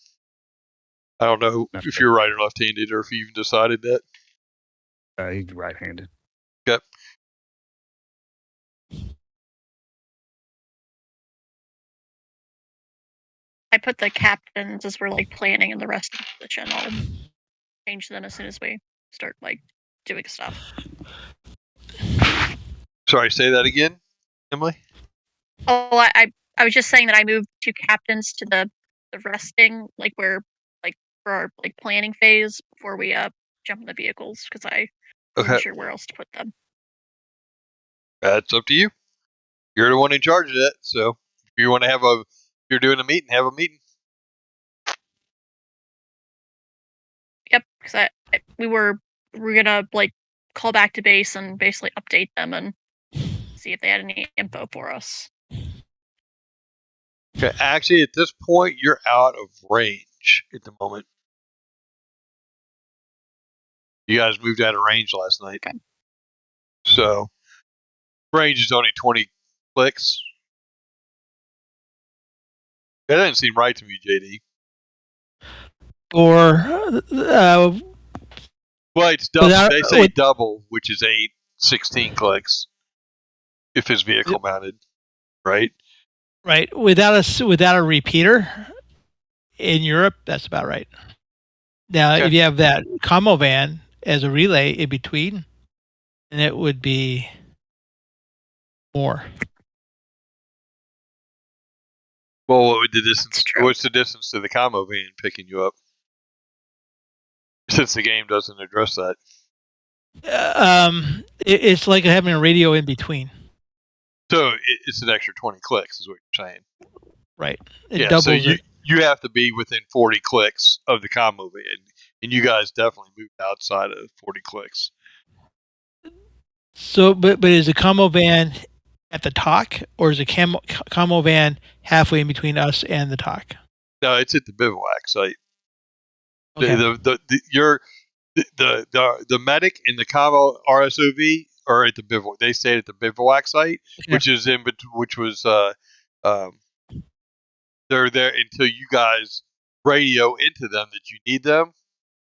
I don't know if you're right or left-handed, or if you even decided that. He's right-handed. Yep. I put the captains as we're like planning and the rest of the position. I'll change them as soon as we start like doing stuff. Sorry, say that again, Emily. Oh, I was just saying that I moved two captains to the resting, like where like for our like planning phase before we jump in the vehicles because I wasn't Okay, sure where else to put them. that's up to you. You're the one in charge of that. So if you want to if you're doing a meeting, have a meeting. Yep, because we're gonna like call back to base and basically update them and see if they had any info for us. Okay, actually, at this point, you're out of range at the moment. You guys moved out of range last night. Okay. So, range is only 20 clicks. That doesn't seem right to me, JD. Or Well, it's double. Without- They say with- double, which is 16 clicks if it's vehicle mounted, right? right, without a repeater in Europe, that's about right. Now, Okay. if you have that combo van as a relay in between, then it would be more. Well, what would the distance? That's true. What's the distance to the combo van picking you up? Since the game doesn't address that. It's like having a radio in between, So it's an extra 20 clicks, is what you're saying. right? It Yeah, doubles so it. you have to be within 40 clicks of the combo van, and you guys definitely moved outside of 40 clicks. So, but is the combo van at the talk, or is the combo van halfway in between us and the talk? No, it's at the bivouac site. Okay. The medic and the combo RSOV are at the bivouac. They stayed at the bivouac site, Okay. which is they're there until you guys radio into them that you need them,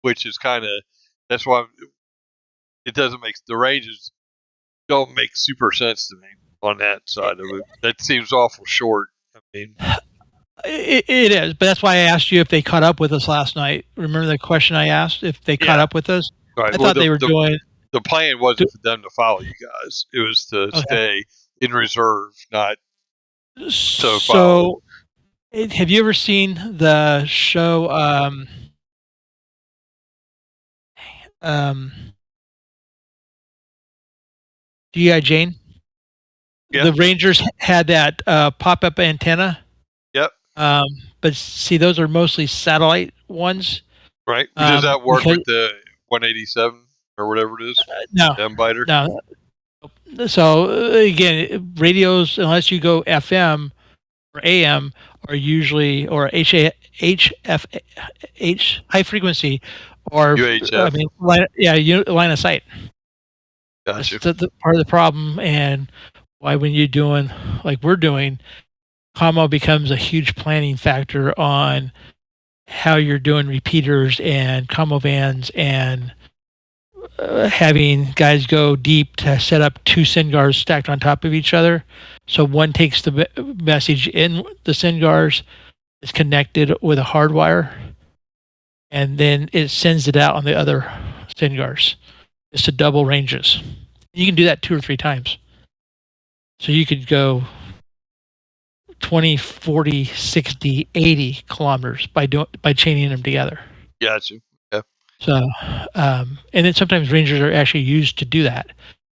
which is that's why it doesn't make the ranges don't make super sense to me on that side of it. That seems awful short. I mean, It is, but that's why I asked you if they caught up with us last night. Remember the question I asked if they caught Yeah. up with us? right, I thought they were doing. the plan wasn't for them to follow you guys. It was to Okay. stay in reserve, not So, have you ever seen the show? G.I. Jane. Yeah. the Rangers had that pop-up antenna. Yep. But see, those are mostly satellite ones. Right. Does that work because- with the 187 or whatever it is? No, M-biter? no. So again, radios, unless you go FM or AM, are usually or HF high frequency, or UHF. line of sight. Gotcha. That's the part of the problem, and why when you're doing like we're doing, commo becomes a huge planning factor on how you're doing repeaters and commo bands and having guys go deep to set up two SINGARs stacked on top of each other. So one takes the message in the SINGARs, is connected with a hardwire, and then it sends it out on the other SINGARs. It's to double ranges. You can do that 2 or 3 times. So you could go 20, 40, 60, 80 kilometers by chaining them together. Gotcha. Yeah. So, and then sometimes rangers are actually used to do that,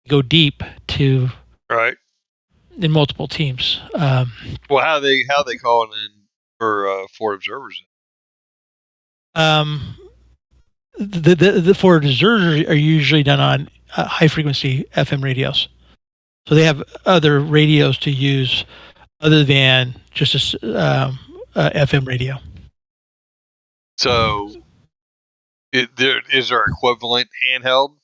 go deep to Right. in multiple teams. Well, how they calling in for observers? The for observers are usually done on high frequency FM radios, so they have other radios to use other than just a FM radio. So, is there equivalent handheld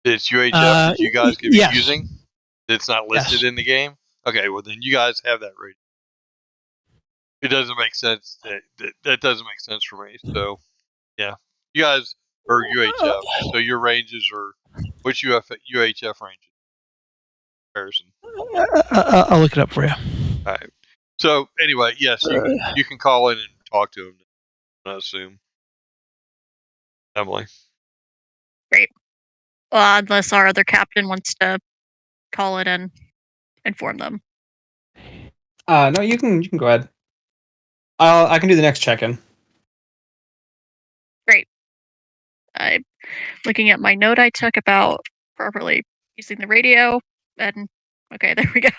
that's UHF that you guys could be yes. using that's not listed Yes. in the game? Okay, well then you guys have that radio. It doesn't make sense. That doesn't make sense for me. So, yeah, you guys are UHF. So your ranges are which UHF ranges comparison? I'll look it up for you. All right. So anyway, yes, you can call in and talk to him. I assume, Emily. Great. Well, unless our other captain wants to call it and inform them. No, you can go ahead. I can do the next check-in. Great. I'm looking at my note I took about properly using the radio, and okay, there we go.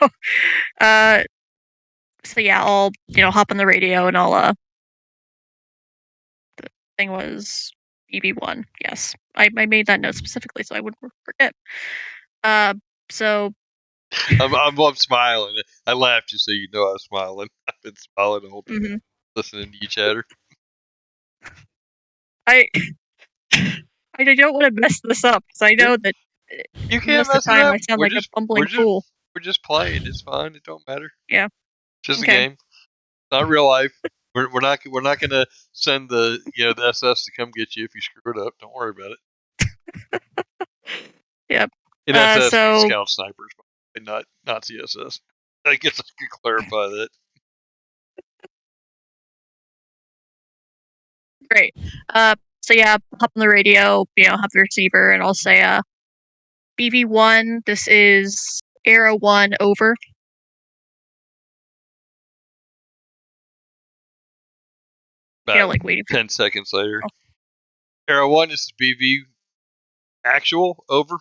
So yeah, I'll hop on the radio and I'll the thing was EB1. Yes, I made that note specifically so I wouldn't forget. So I'm smiling. I laughed just so you know I was smiling. I've been smiling the whole time mhm. listening to you chatter. I don't want to mess this up because I know that You can't most of mess the it time up. I sound like a bumbling fool. We're just playing. It's fine. It don't matter. Yeah. It's just a Okay. game. It's not real life. We're not gonna send the the SS to come get you if you screw it up. Don't worry about it. Yep. In SS, so scout snipers, and not CSS. I guess I could clarify that. great. So yeah, hop on the radio, have the receiver, and I'll say, BV1, this is Era 1 over. About Like waiting for 10 seconds later. Oh. Arrow 1, this is BV actual, over.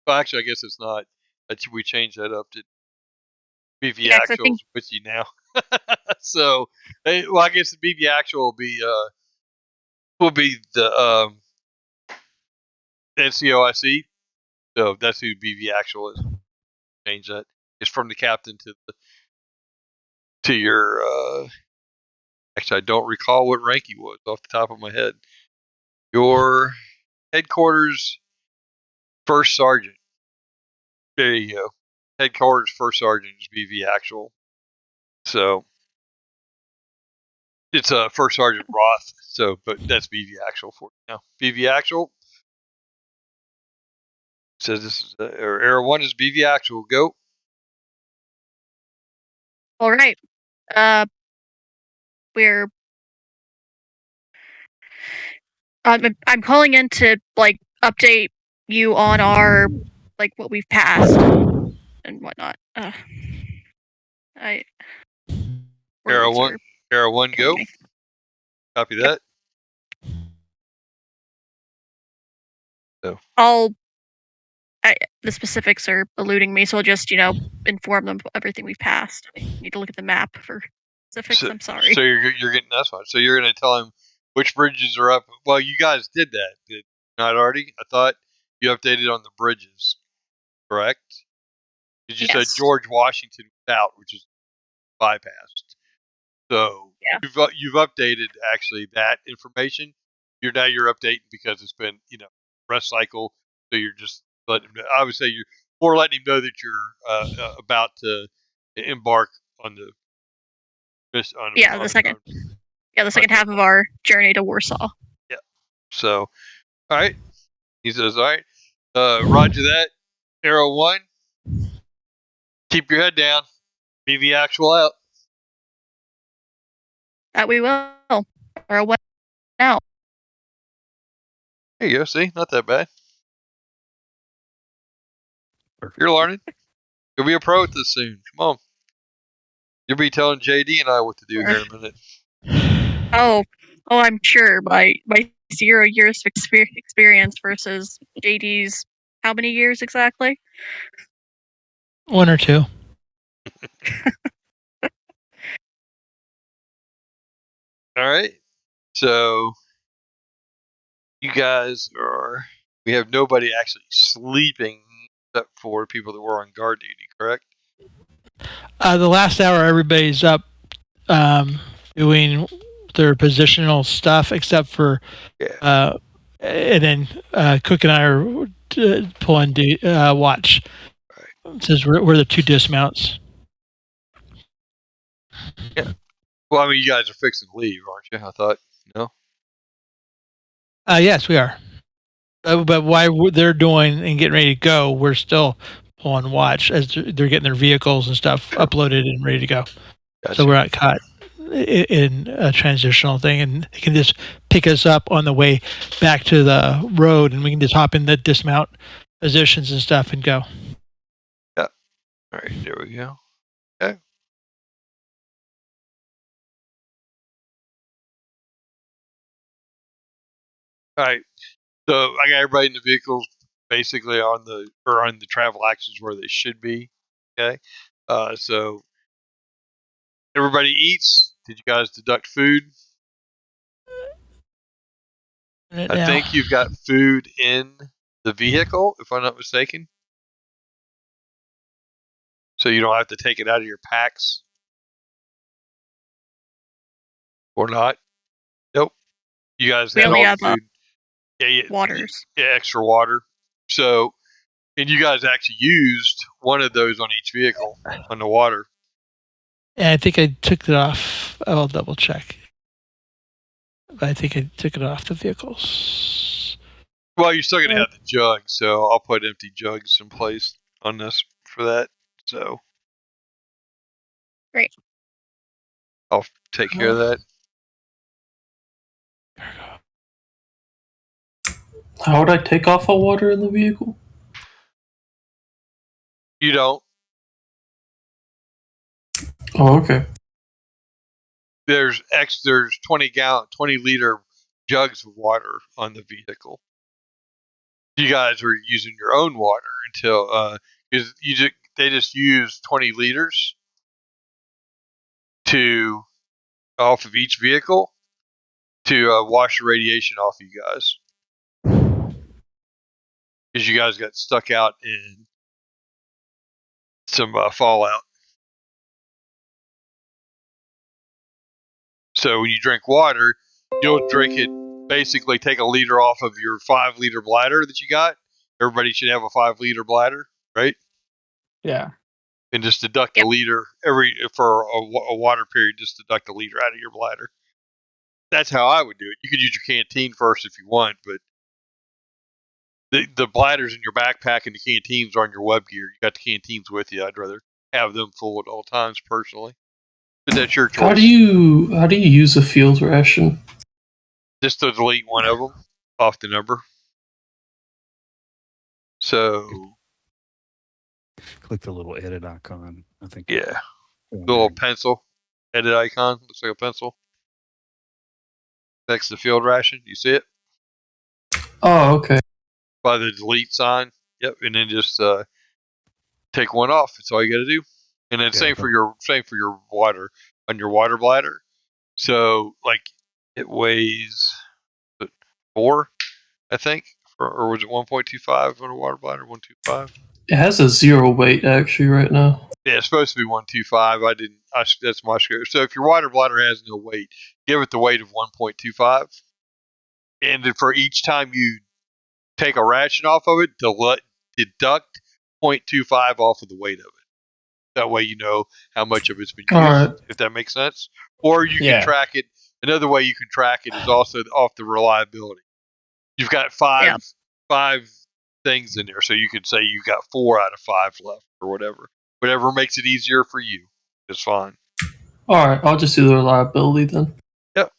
Well, actually, I guess it's not. We changed that up to BV Yeah, 'cause I actual think- with you now. So, well, I guess the BV actual will be the NCOIC. So that's who BV actual is. Change that. It's from the captain to your. Actually, I don't recall what rank he was off the top of my head. Your headquarters first sergeant. There you go. Headquarters first sergeant is BV actual. So it's first sergeant Roth. So, but that's BV actual for you now. BV actual says this is or Era 1 is BV actual. Go. All right. We're. I'm calling in to update you on our what we've passed and whatnot. Era words 1. are Era 1 killing go. me. Copy that. So I'll the specifics are eluding me, so I'll just, inform them of everything we've passed. I need to look at the map for specifics. I'm sorry. So you're getting that's fine. So you're going to tell him which bridges are up. Well, you guys did that, did you not already? I thought you updated on the bridges, correct? Because you said Yes. George Washington was out, which is bypassed. So Yeah. you've updated actually that information. You're updating because it's been rest cycle. So you're just letting him know. I would say you're more letting him know that you're about to embark on the Yeah, the second half of our journey to Warsaw. Yeah. So, all right. He says, all right. Roger that. Arrow 1. Keep your head down. Be the actual out. That we will. Or what now? There you go. See? Not that bad. Perfect. You're learning. You'll be a pro at this soon. Come on. You'll be telling JD and I what to do here in a minute. Oh, I'm sure. My 0 years of experience versus JD's how many years exactly? 1 or 2. All right. So, you guys we have nobody actually sleeping except for people that were on guard duty, correct? The last hour, everybody's up doing their positional stuff, except for Yeah. and then Cook and I are pulling watch. Since we're the 2 dismounts. Yeah. Well, I mean, you guys are fixing to leave, aren't you? I thought, no? Yes, we are. But while they're doing and getting ready to go, we're still pulling watch as they're getting their vehicles and stuff uploaded and ready to go. Gotcha. So we're not caught in a transitional thing, and they can just pick us up on the way back to the road, and we can just hop in the dismount positions and stuff and go. Yeah. All right, there we go. Okay. All right. So I got everybody in the vehicles basically on the travel axes where they should be. Okay. So everybody eats. Did you guys deduct food? I think you've got food in the vehicle, if I'm not mistaken. So you don't have to take it out of your packs. Or not. Nope. You guys We have only all have the food. waters. Yeah, extra water. So, and you guys actually used one of those on each vehicle on the water. Yeah, I think I took it off. I'll double check. But I think I took it off the vehicles. Well, you're still gonna have the jug, so I'll put empty jugs in place on this for that. So, Great. I'll take care of that. How would I take off all water in the vehicle? You don't. Oh, okay. There's 20 liter jugs of water on the vehicle. You guys were using your own water until because they just use 20 liters to off of each vehicle to wash the radiation off you guys because you guys got stuck out in some fallout. So when you drink water, you'll drink it, basically take a liter off of your 5 liter bladder that you got. Everybody should have a 5 liter bladder, right? Yeah. And just deduct a liter for a water period, just deduct a liter out of your bladder. That's how I would do it. You could use your canteen first if you want, but the bladders in your backpack and the canteens are on your web gear. You got the canteens with you. I'd rather have them full at all times personally. But that's your choice. How do you use a field ration? Just to delete one of them off the number. So Click the little edit icon. I think. Yeah. The little pencil edit icon. Looks like a pencil. Next to field ration. You see it? Oh, okay. By the delete sign. Yep, and then just take one off. That's all you got to do. And then same for your water on your water bladder. So like it weighs 4, I think, or was it 1.25 on a water bladder? 1.25. It has a 0 weight actually right now. Yeah, it's supposed to be 1.25. That's my scale. So if your water bladder has no weight, give it the weight of 1.25. And then for each time you take a ration off of it, deduct 0.25 off of the weight of it. That way you know how much of it's been used, Alright. if that makes sense. Or you can track it. Another way you can track it is also off the reliability. You've got five things in there, so you could say you've got 4 out of 5 left or whatever. Whatever makes it easier for you is fine. Alright, I'll just do the reliability then. Yep.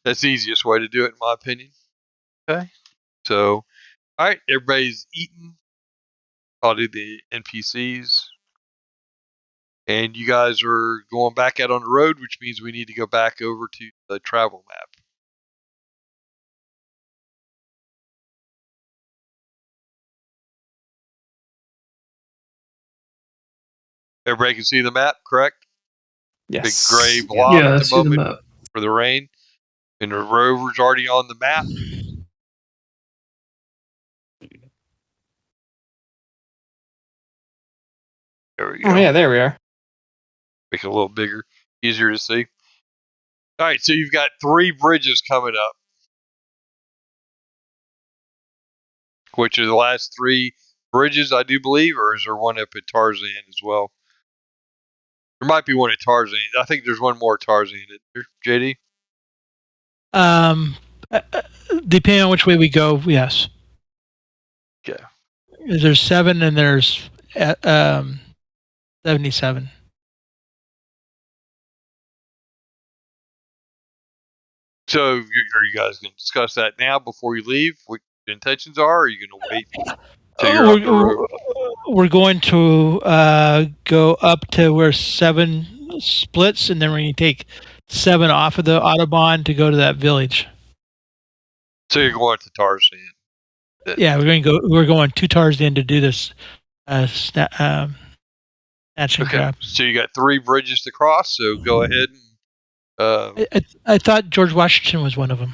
That's the easiest way to do it, in my opinion. Okay. So, all right, everybody's eating. I'll do the NPCs. And you guys are going back out on the road, which means we need to go back over to the travel map. Everybody can see the map, correct? Yes. Big gray blob Yeah, I at the see the moment map. for the rain. And the rover's already on the map. There we go. Oh yeah, there we are. Make it a little bigger, easier to see. All right, so you've got 3 bridges coming up. Which are the last 3 bridges, I do believe, or is there one up at Tarzan as well? There might be one at Tarzan. I think there's one more at Tarzan. JD? Depending on which way we go, yes. Okay. There's 7 and there's 77. So are you guys going to discuss that now before you leave? What your intentions are? Or are you going to wait till you're on the road? We're going to go up to where 7 splits, and then we're going to take 7 off of the Autobahn to go to that village. So you're going to Tarzan. Yeah, we're going to Tarzan to do this snatch and grab. So you got 3 bridges to cross, so go ahead and I thought George Washington was one of them.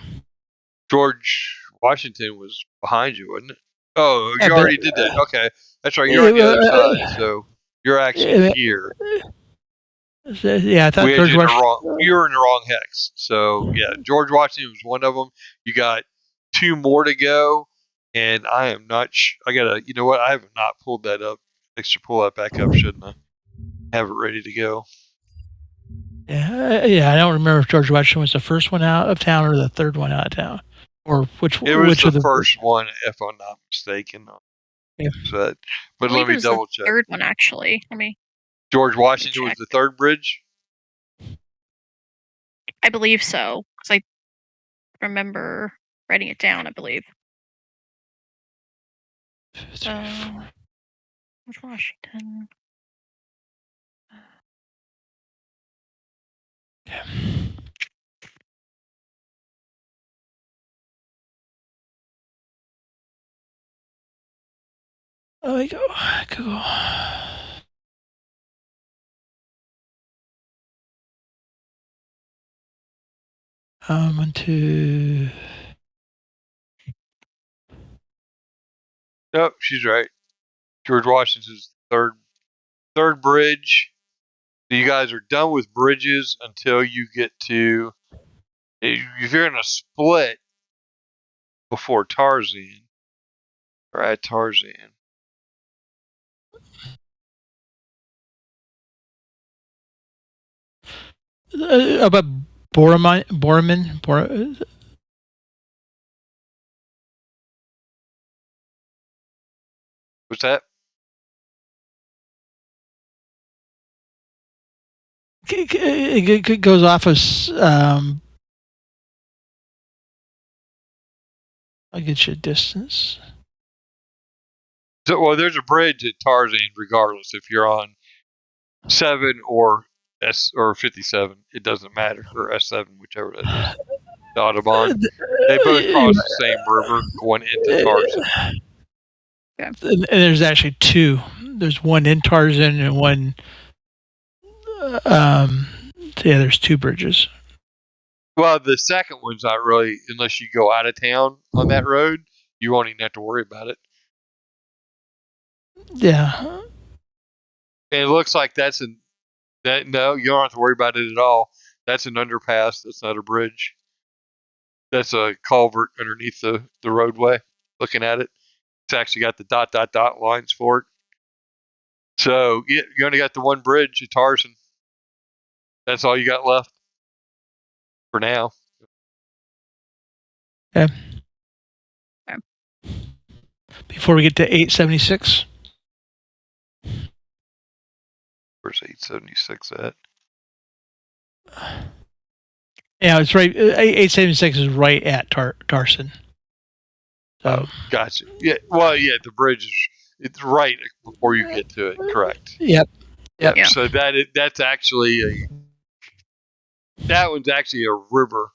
George Washington was behind you, wasn't it? Oh, Yeah, you already did that. Okay. That's right. You're on the other side, so you're actually here. Yeah, I thought George Washington. You were in the wrong hex. So, yeah, George Washington was one of them. You got 2 more to go, and I am not I gotta, you know what? I have not pulled that up. I should pull that back up, shouldn't I? Have it ready to go. Yeah, I don't remember if George Washington was the first one out of town or the third one out of town, or which. It was which the first one, if I'm not mistaken. Yeah. But let me double check. Third one, actually. George Washington was the 3rd bridge. I believe so, because I remember writing it down. I believe. George Washington. Yeah. Oh, we go. Cool. Into. Nope, she's right. George Washington's third bridge. So you guys are done with bridges until you get to. If you're in a split before Tarzan, or at Tarzan. About Borman. What's that? It goes off of. I'll get you a distance. So, well, there's a bridge at Tarzan, regardless if you're on 7 or 57. It doesn't matter, or S7, whichever that is. The Autobahn. They both cross the same river going into Tarzan. And there's actually two. There's one in Tarzan and one. There's two bridges. Well, the second one's not really, unless you go out of town on that road, you won't even have to worry about it. Yeah. And it looks like no, you don't have to worry about it at all. That's an underpass. That's not a bridge. That's a culvert underneath the roadway. Looking at it, it's actually got the dot lines for it. So yeah, you only got the one bridge at Tarzan. That's all you got left for now. Yeah. Before we get to 876. Where's 876 at? Yeah, it's right. 876 is right at Tarzan. So, Gotcha. Yeah. Well, yeah, the bridge is it's right before you get to it. Correct. Yep. Yeah. So that's actually that one's actually a river.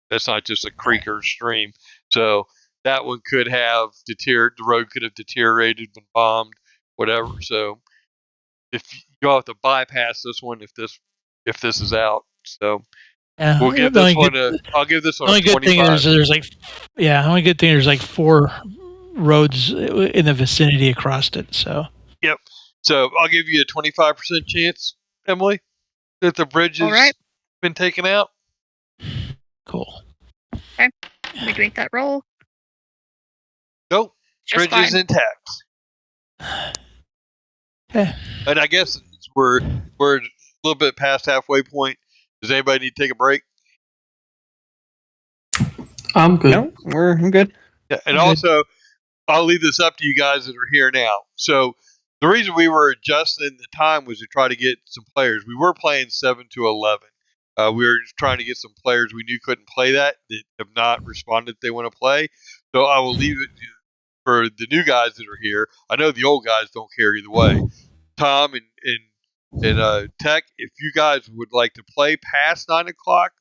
That's not just a creek or a stream. So that one could have deteriorated. The road could have deteriorated, been bombed, whatever. So if you'll have to bypass this one if this is out. So yeah, we'll give this one I'll give this one the only a good thing 25. is there's the only good thing there's like 4 roads in the vicinity across it. So. Yep. So I'll give you a 25% chance, Emily, that the bridge has been taken out. Cool. Okay. We make that roll. Nope. Just Bridge is fine. intact. Okay. And I guess we're a little bit past halfway point. Does anybody need to take a break? I'm good. No, I'm good. Yeah. And also, I'll leave this up to you guys that are here now. So the reason we were adjusting the time was to try to get some players. We were playing 7 to 11. We were trying to get some players we knew couldn't play that have not responded they want to play. So I will leave it for the new guys that are here. I know the old guys don't care either way. Tom and Tech, if you guys would like to play past 9 o'clock,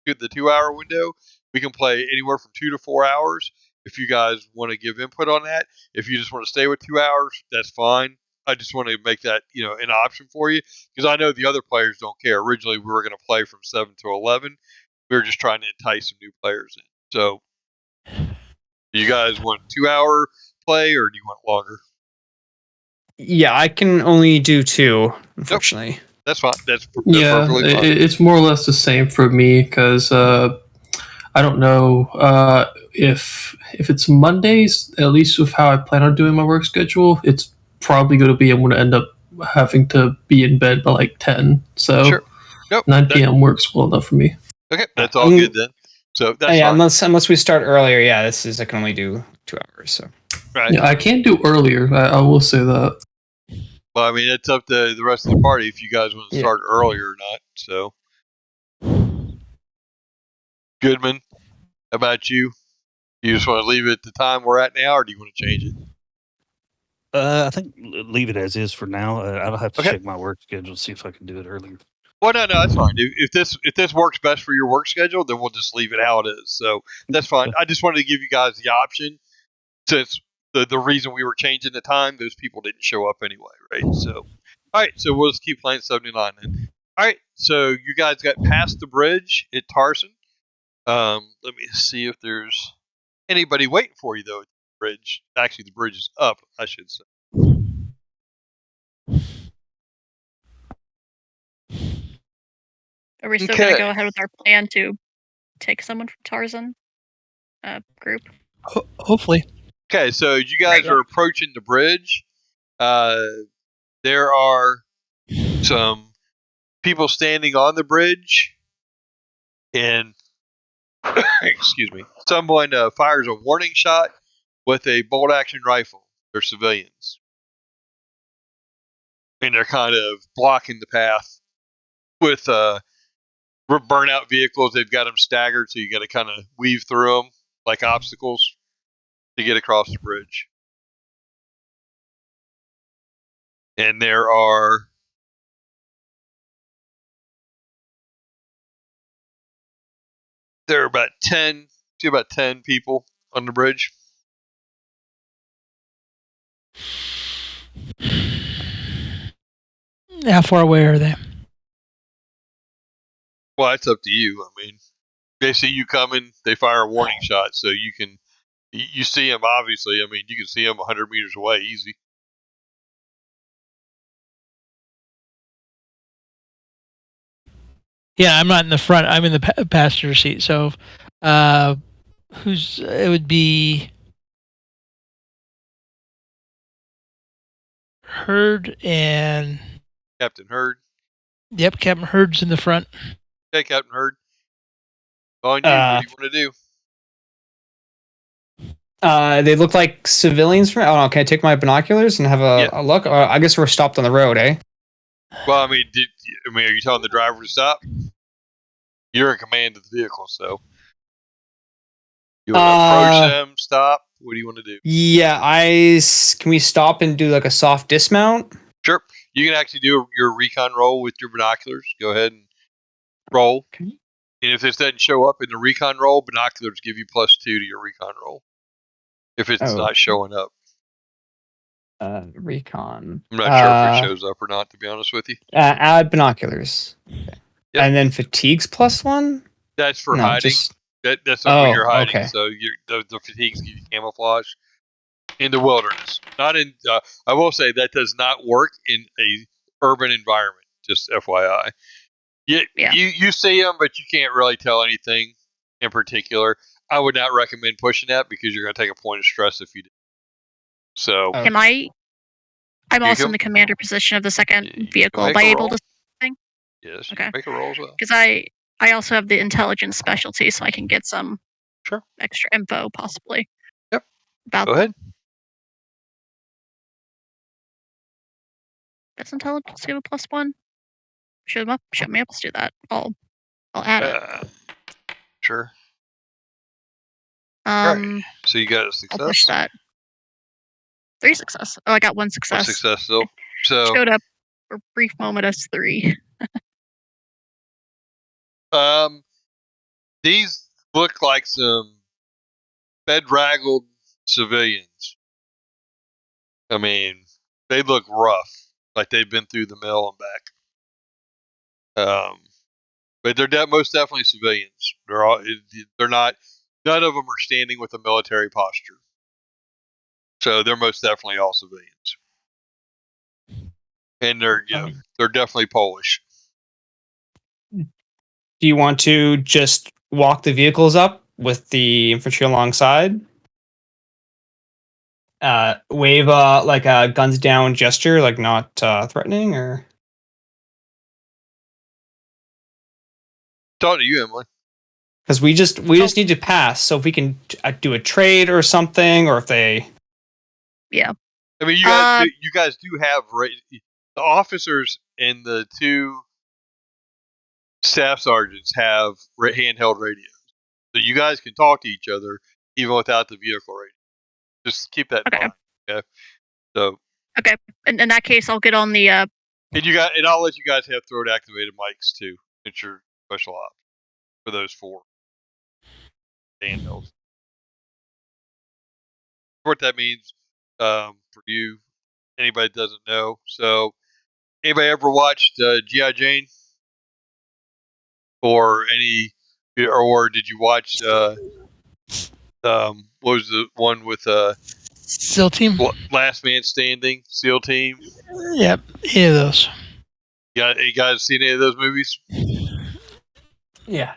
the 2-hour window, we can play anywhere from 2 to 4 hours. If you guys want to give input on that, if you just want to stay with 2 hours, that's fine. I just want to make that an option for you because I know the other players don't care. Originally, we were going to play from 7 to 11. We were just trying to entice some new players in. So, do you guys want 2-hour play or do you want longer? Yeah, I can only do 2, unfortunately. Yep. That's fine. That's Yeah, perfectly fine. it's more or less the same for me because I don't know if it's Mondays. At least with how I plan on doing my work schedule, it's probably going to be I'm going to end up having to be in bed by like 10. So Sure. Nope. 9 p.m. works well enough for me. Okay, that's all good then. So that's yeah, fine. unless we start earlier, I can only do 2 hours. So Right. Yeah, I can do earlier. I will say that. Well, I mean, it's up to the rest of the party if you guys want to start earlier or not. So, Goodman, how about you? You just want to leave it at the time we're at now, or do you want to change it? I think leave it as is for now. I'll have to Okay. check my work schedule to see if I can do it earlier. Well, no, that's fine. If this works best for your work schedule, then we'll just leave it how it is. So that's fine. I just wanted to give you guys the option since the reason we were changing the time, those people didn't show up anyway, right? So, all right, so we'll just keep playing 79 then. All right, so you guys got past the bridge at Tarzan. Let me see if there's anybody waiting for you though at the bridge. Actually, the bridge is up, I should say. Are we still going to go ahead with our plan to take someone from Tarzan group? Hopefully. Okay, so you guys are approaching the bridge. There are some people standing on the bridge, and excuse me, someone fires a warning shot with a bolt-action rifle. They're civilians, and they're kind of blocking the path with burnout vehicles. They've got them staggered, so you got to kind of weave through them like obstacles to get across the bridge. And there are about 10 people on the bridge. How far away are they? Well, it's up to you. I mean, they see you coming, they fire a warning shot, so you can you see them. Obviously, I mean, you can see them 100 meters away, easy. Yeah, I'm not in the front. I'm in the passenger seat. So, it would be Hurd and Captain Hurd. yep, Captain Hurd's in the front. Okay, Captain Hurd. On you. What do you want to do? They look like civilians. From, I don't know. Can I take my binoculars and have a look? I guess we're stopped on the road, eh? Well, I mean, are you telling the driver to stop? You're in command of the vehicle, so you want to approach them, stop. What do you want to do? Yeah, can we stop and do like a soft dismount? Sure. You can actually do your recon roll with your binoculars. Go ahead and roll. Okay. And if this doesn't show up in the recon roll, binoculars give you +2 to your recon roll. If it's not showing up. Recon. I'm not sure if it shows up or not, to be honest with you. Add binoculars. Okay. Yep. And then fatigues +1? That's for hiding. That's when you're hiding. Okay. So the fatigues give you camouflage in the wilderness. Not in. I will say that does not work in a urban environment. Just FYI. You see them, but you can't really tell anything in particular. I would not recommend pushing that because you're going to take a point of stress if you do. So I'm also in the commander position of the second vehicle. Am I able to see anything? Yes. Okay. Make a roll as well. Because I also have the intelligence specialty, so I can get some extra info possibly. Yep. About Go ahead. That's intelligence. You have a +1. Should me up. Let's do that. I'll add it. Sure. Right. So you got a success. I'll push that. 3 success. Oh, I got 1 success. 1 success still. So showed up for a brief moment as 3. These look like some bedraggled civilians. I mean, they look rough, like they've been through the mill and back. But they're most definitely civilians. They're not. None of them are standing with a military posture. So they're most definitely all civilians, and they're definitely Polish. Do you want to just walk the vehicles up with the infantry alongside? Wave like a guns down gesture, like not threatening, or Talk to you, Emily. because we just need to pass. So if we can do a trade or something, or if they, yeah. I mean, you guys do have the officers and the 2 staff sergeants have handheld radios, so you guys can talk to each other even without the vehicle radio. Just keep that in mind. Okay. So. Okay. In that case, I'll get on the. And I'll let you guys have throat activated mics too. It's your special op for those 4 handhelds. What that means for you, anybody that doesn't know. So, anybody ever watched G.I. Jane? Or did you watch what was the one with SEAL Team? Last Man Standing, SEAL Team? Yep, any of those. You guys seen any of those movies? Yeah.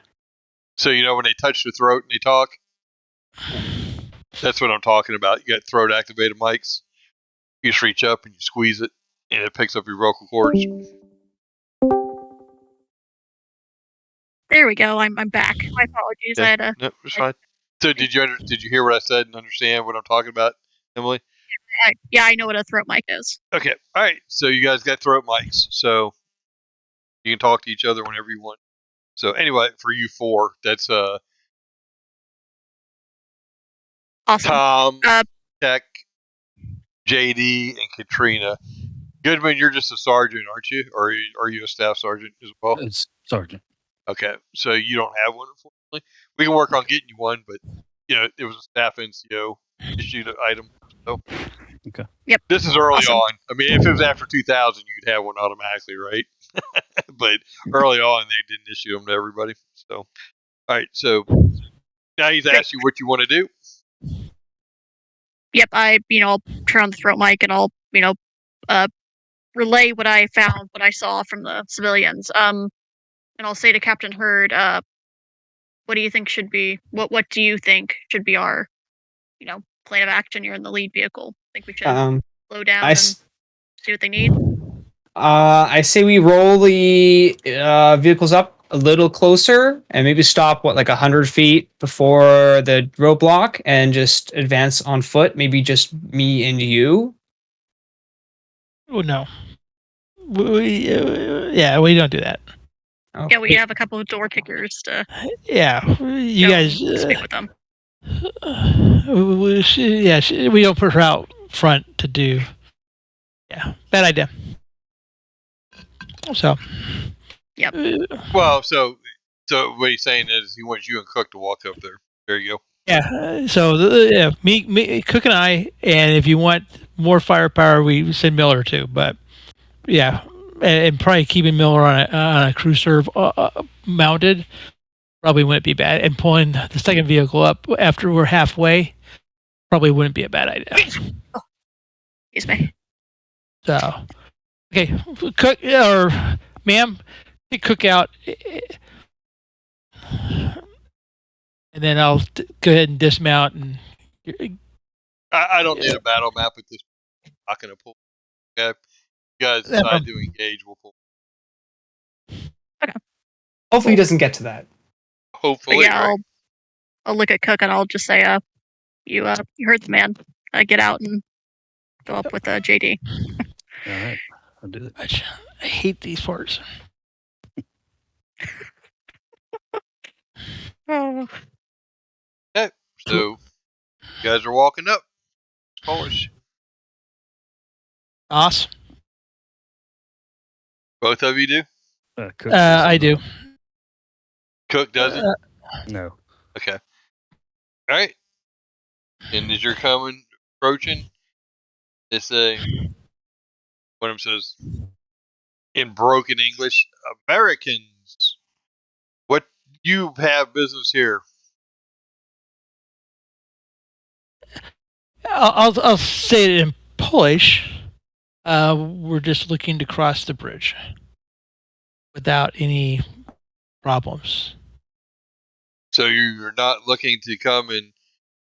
So you know when they touch their throat and they talk? That's what I'm talking about. You got throat activated mics. You just reach up and you squeeze it, and it picks up your vocal cords. There we go. I'm back. My apologies. Yeah. No, it's fine. So did you hear what I said and understand what I'm talking about, Emily? Yeah, I know what a throat mic is. Okay. All right. So you guys got throat mics, so you can talk to each other whenever you want. So anyway, for you 4, that's awesome. Tom, Tech, JD, and Katrina. Goodman, you're just a sergeant, aren't you? Or are you a staff sergeant as well? It's sergeant. Okay, so you don't have one, unfortunately. We can work on getting you one, but it was a staff NCO issued item. So Okay. Yep. This is early Awesome. on. I mean, if it was after 2000, you'd have one automatically, right? But early on, they didn't issue them to everybody. So, all right. So now he's asked you what you want to do. Yep. I'll turn on the throat mic and I'll, relay what I found, what I saw from the civilians. And I'll say to Captain Hurd, what do you think should be what do you think should be our, plan of action? You're in the lead vehicle. Think we should slow down I and s- see what they need? I say we roll the vehicles up a little closer and maybe stop like 100 feet before the roadblock and just advance on foot. Maybe just me and you. Oh no. We don't do that. Yeah, we have a couple of door kickers to Yeah, you go guys. and speak with them. We don't put her out front to do. Yeah, bad idea. So. Yep. Well, so what he's saying is he wants you and Cook to walk up there. There you go. Yeah. Me, Cook, and I, and if you want more firepower, we send Miller too. But yeah, and probably keeping Miller on a crew serve mounted probably wouldn't be bad. And pulling the second vehicle up after we're halfway probably wouldn't be a bad idea. Oh, excuse me. So, okay, Cook or ma'am, take Cook out, and then I'll go ahead and dismount. And I don't need a battle map at this point. I'm not going to pull. Okay. If you guys decide to engage, we'll pull. Okay. Hopefully, he doesn't get to that. Hopefully, But yeah, right? I'll look at Cook and I'll just say, you heard the man. Get out and go up with JD. All right. I'll do that. I hate these parts. Oh. Okay. So you guys are walking up. It's Polish. Us? Both of you do? Cook I do. Cook doesn't? No. Okay. All right. And as you're approaching, they say, one of them says, in broken English, Americans, what you have business here? I'll say it in Polish. We're just looking to cross the bridge without any problems. So you're not looking to come and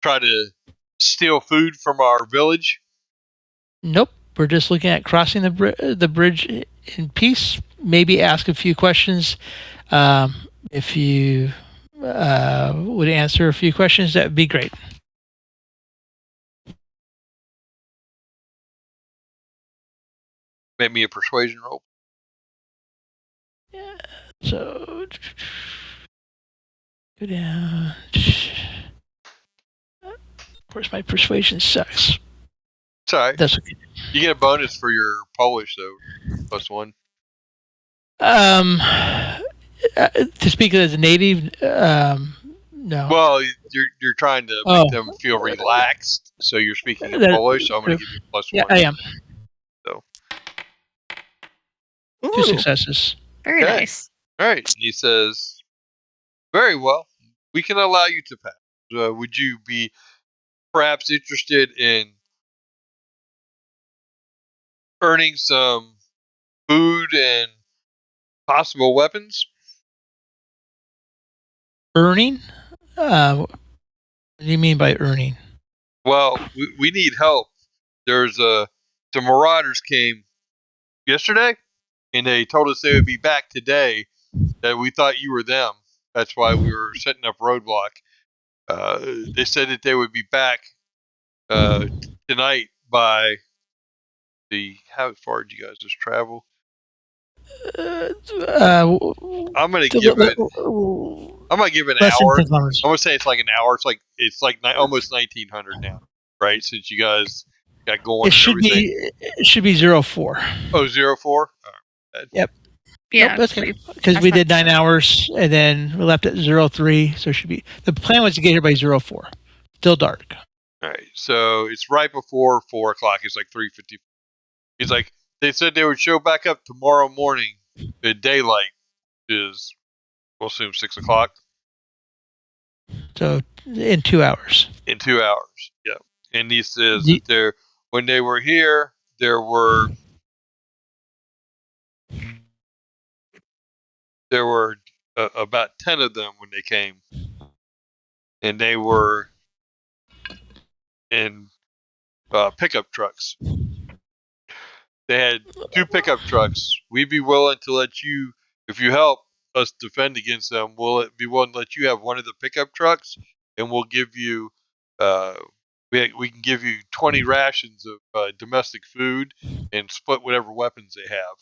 try to steal food from our village? Nope. We're just looking at crossing the bridge in peace. Maybe ask a few questions. If you would answer a few questions, that would be great. Make me a persuasion roll. Yeah. So go down. Of course, my persuasion sucks. Sorry. That's okay. You get a bonus for your Polish, though. +1. To speak as a native, no. Well, you're trying to make them feel relaxed, so you're speaking in Polish. So I'm going to give you +1. Yeah, I am. So. Ooh, 2 successes. very nice. All right. And he says, "Very well. We can allow you to pass. Would you be perhaps interested in earning some food and possible weapons?" Earning? What do you mean by earning? Well, we need help. There's some marauders came yesterday, and they told us they would be back today. That we thought you were them. That's why we were setting up roadblock. They said that they would be back tonight by how far did you guys just travel? I'm gonna give it an hour. I'm gonna say it's like an hour. It's like almost 1900 now, right? Since you guys got going. It should be 04. Oh, 04? Yep. Yeah, nope, that's good because we did 9 hours and then we left at 03. So it should be the plan was to get here by 04. Still dark. All right, so it's right before 4 o'clock. It's like 3:50. He's like, they said they would show back up tomorrow morning at daylight, is we'll assume 6 o'clock So in 2 hours. in 2 hours. Yeah, and he says Ye- that when they were here, there were about 10 of them when they came, and they were in pickup trucks. They had 2 pickup trucks. We'd be willing to let you, if you help us defend against them, we'll be willing to let you have one of the pickup trucks, and we'll give you, we can give you 20 rations of domestic food and split whatever weapons they have.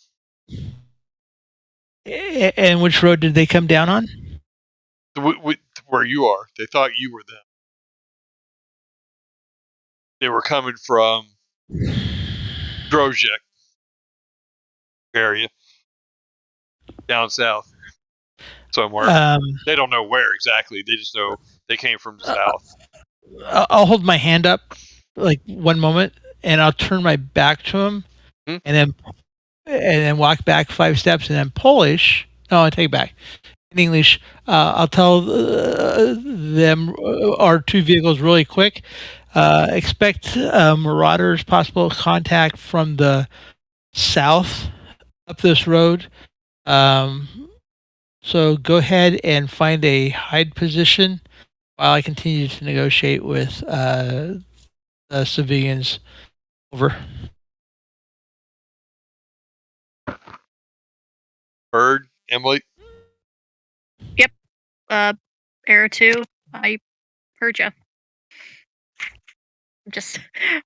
And which road did they come down on? Where you are, they thought you were them. They were coming from Drozhek area down south somewhere. They don't know where exactly. They just know they came from the south. I'll hold my hand up like one moment, and I'll turn my back to him, Hmm? and then walk back 5 steps, and then Polish. No, I take it back. In English, I'll tell them our 2 vehicles really quick. Expect marauders, possible contact from the south up this road. So go ahead and find a hide position while I continue to negotiate with the civilians. Over. Heard, Emily? Arrow 2, I heard you. Just,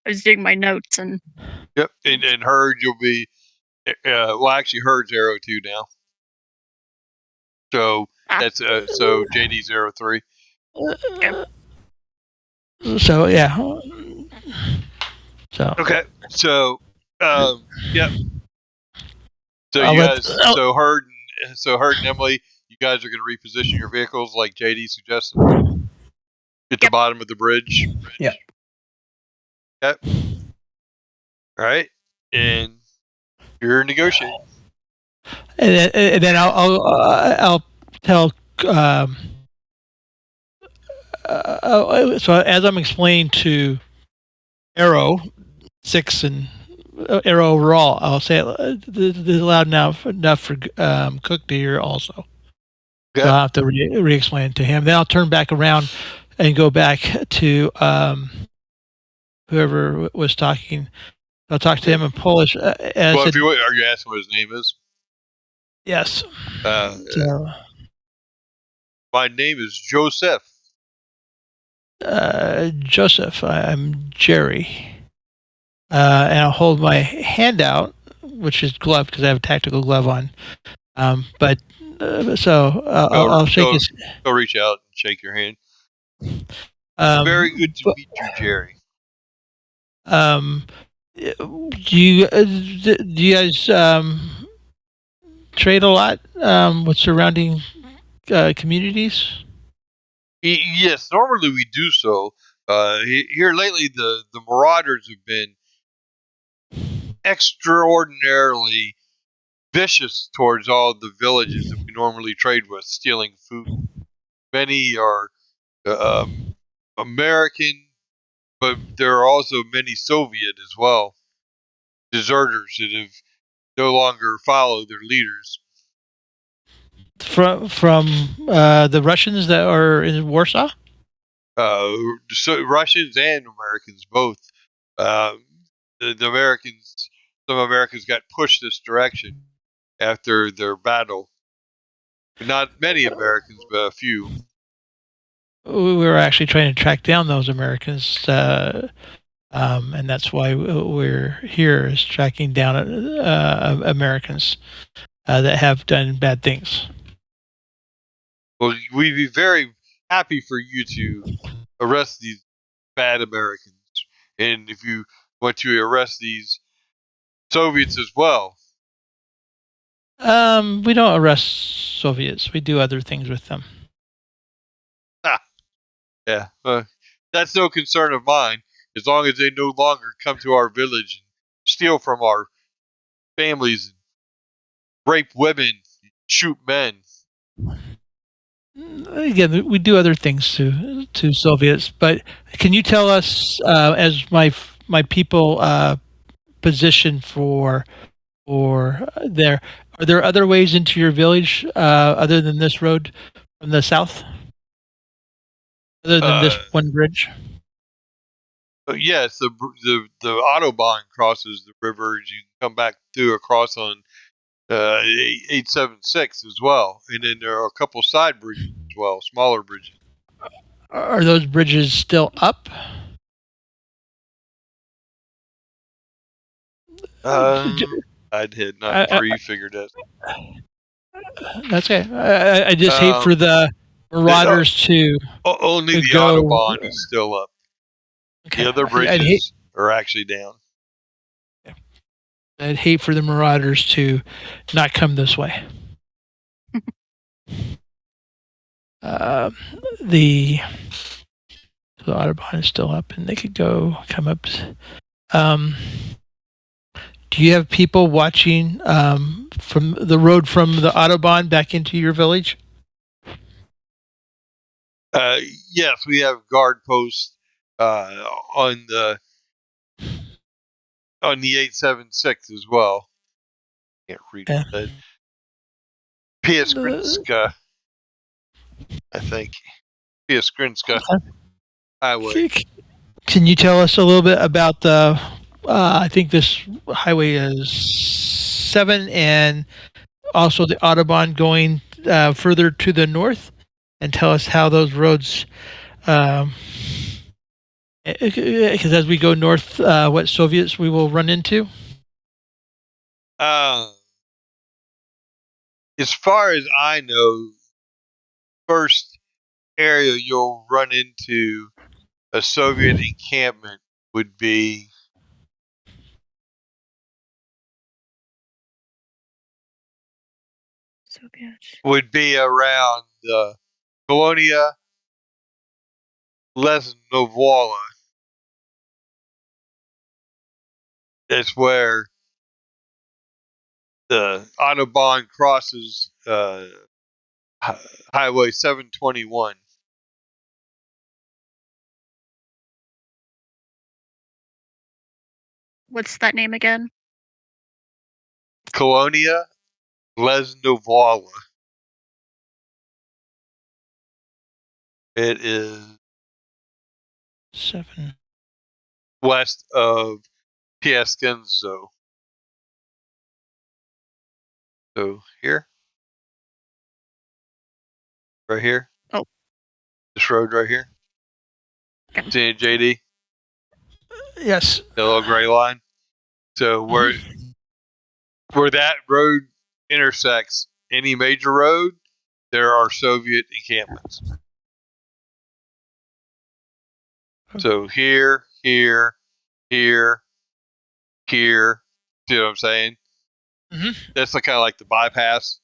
I was doing my notes and Yep. And Heard, you'll be, well, actually, Heard's Arrow 2 now. So that's, so JD's Arrow 3. So yeah. So Okay. So, yep. So I'll you let- guys, so Heard and Emily, you guys are going to reposition your vehicles like JD suggested at the bottom of the bridge. Yep. Yep. All right. And you're negotiating. and then I'll tell. So as I'm explaining to Arrow 6 and Arrow overall, I'll say this is loud enough for Cook to hear also. Yeah. So I'll have to re-explain it to him. Then I'll turn back around and go back to whoever was talking. I'll talk to him in Polish. Well, Said, if you are you asking what his name is? yes. So, My name is Joseph. Joseph, I'm Jerry. And I'll hold my hand out, which is gloved because I have a tactical glove on. But so I'll shake his. Go reach out and shake your hand. Very good to meet you, Jerry. Do you guys trade a lot with surrounding communities? Yes, normally we do so. Here lately, the marauders have been extraordinarily vicious towards all the villages that we normally trade with, stealing food. Many are American, but there are also many Soviet as well, deserters that have no longer followed their leaders. From the Russians that are in Warsaw? So Russians and Americans both. The Americans, some Americans got pushed this direction after their battle. Not many Americans, but a few. We were actually trying to track down those Americans, and that's why we're here, is tracking down Americans that have done bad things. Well, we'd be very happy for you to arrest these bad Americans, and if you want to arrest these Soviets as well. We don't arrest Soviets. We do other things with them. Yeah, that's no concern of mine. as long as they no longer come to our village and steal from our families, rape women, shoot men. Again, we do other things to Soviets, but can you tell us, as my people position for there, are there other ways into your village other than this road from the south, other than this Uh, one bridge? yes, the autobahn crosses the river. You can come back through across on 876 as well, and then there are a couple side bridges as well, smaller bridges. Are those bridges still up? I had not I, pre-figured that. that's okay. I just hate Um, for the marauders to Only the go. autobahn is still up. Okay, The other bridges are actually down. I'd hate for the marauders to not come this way. Uh, the the autobahn is still up, and they could come up. Um, do you have people watching from the road from the autobahn back into your village? Yes, we have guard posts on the 876 as well. Can't read Yeah. that. Pieskrinska, I think. Pieskrinska Highway. Can you tell us a little bit about the? I think this highway is 7, and also the autobahn going further to the north, and tell us how those roads. Because as we go north, what Soviets we will run into? Uh, as far as I know, first area you'll run into a Soviet encampment would be Soviet. around Colonia Lesnovola. That's where the Autobahn crosses Highway 721. What's that name again? Colonia Lesnovola. It is 7. west of Piaskenzo. So here, right here. Oh. This road right here. Okay. See it, JD? Yes. The little gray line. So where that road intersects any major road, there are Soviet encampments. So here, here, here, here. See what I'm saying? Mm-hmm. That's kind of like the bypass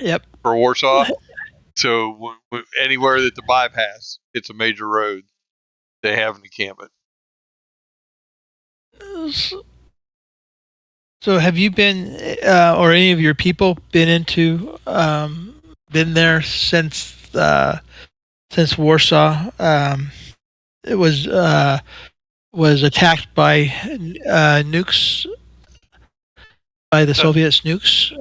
Yep. for Warsaw. So anywhere that the bypass, it's a major road. They have an encampment. So have you been, or any of your people been been there since Warsaw it was attacked by nukes, by the Soviets nukes?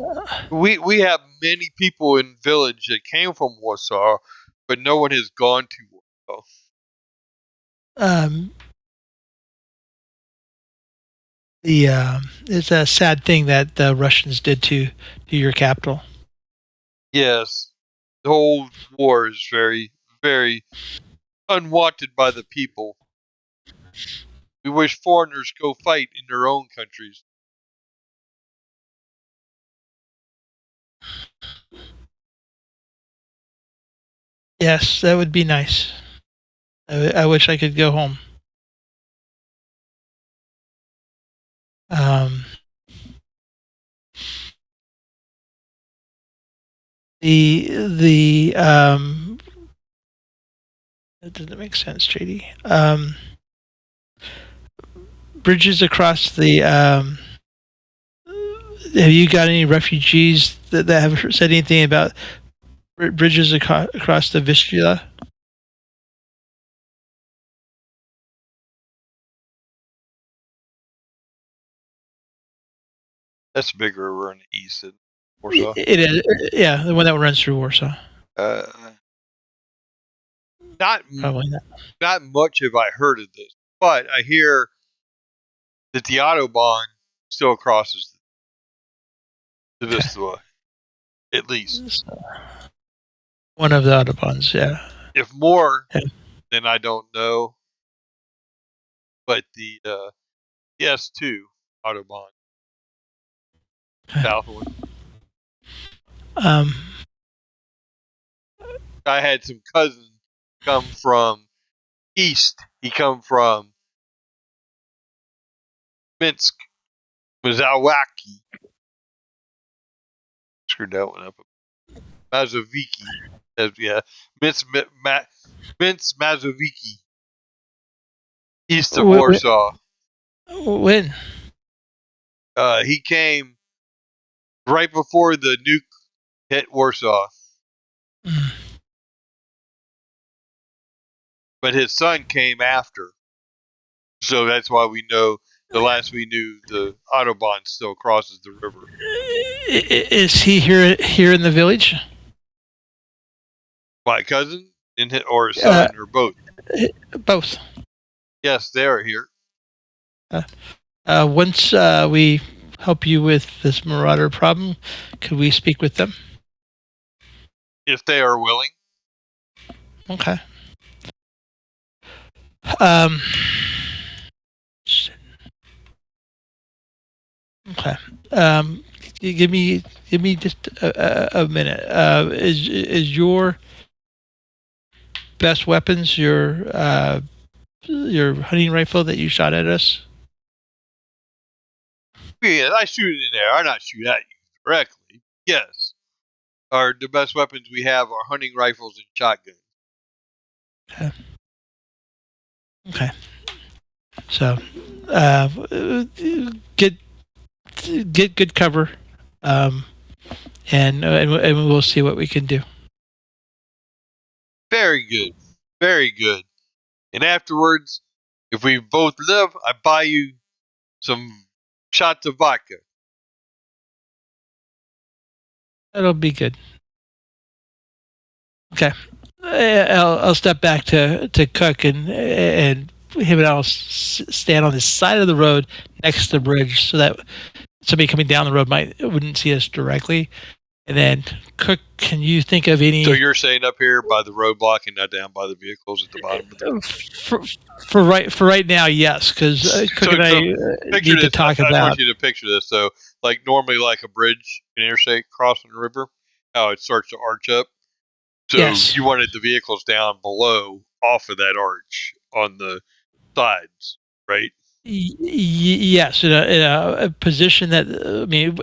We have many people in village that came from Warsaw, but no one has gone to Warsaw. It's a sad thing that the Russians did to your capital. Yes, the whole war is very, very unwanted by the people. We wish foreigners go fight in their own countries. Yes, that would be nice. I wish I could go home. Um, the that doesn't make sense, JD. bridges across the. Have you got any refugees that have said anything about bridges across the Vistula? That's a big river in the east in Warsaw. It is, yeah, the one that runs through Warsaw. Not Probably not. not much have I heard of this, but I hear that the Autobahn still crosses the Vistula, at least. One of the Autobahns, yeah. If more, Yeah. then I don't know. But the S2 Autobahn, southward. Um, I had some cousins come from east. He come from Minsk, Mazowaki. Screwed that one up. Mazoviki. Yeah. Minsk, Mazoviki. East of Warsaw. when? He came right before the nuke hit Warsaw. Mm. But his son came after. So that's why we know the last we knew the Autobahn still crosses the river. Is he here in the village? My cousin or his son or both? Both. Yes, they are here. Once we help you with this marauder problem, could we speak with them? If they are willing. Okay. Okay. Give me just a minute. Is your best weapons your hunting rifle that you shot at us? Yeah, I shoot it in there. I not shoot at you directly. Yes. The best weapons we have are hunting rifles and shotguns. Okay. So, get good cover, and we'll see what we can do. Very good. Very good. And afterwards, if we both live, I buy you some shots of vodka. That'll be good. Okay. I'll step back to Cook and him and I'll stand on the side of the road next to the bridge so that somebody coming down the road wouldn't see us directly. And then, Cook, can you think of any? So you're saying up here by the roadblock and not down by the vehicles at the bottom of the for right now, yes, because Cook and I need to talk about. I want you to picture this. So, like normally, like a bridge, an interstate crossing a river, how it starts to arch up. So yes. You wanted the vehicles down below, off of that arch on the sides, right? Yes, in a position that I mean,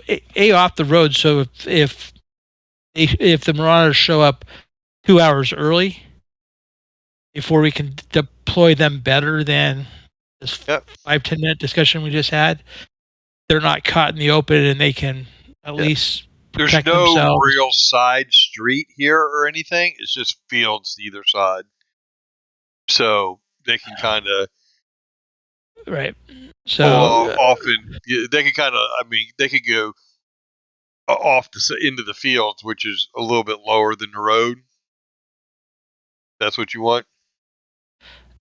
off the road. So if the Marauders show up 2 hours early, before we can deploy them better than this 5-10 minute discussion we just had, they're not caught in the open and they can at least protect themselves. There's no real side street here or anything. It's just fields to either side, so they can kind of. Right. So often they can kind of. I mean, they could go off into the fields, which is a little bit lower than the road. That's what you want.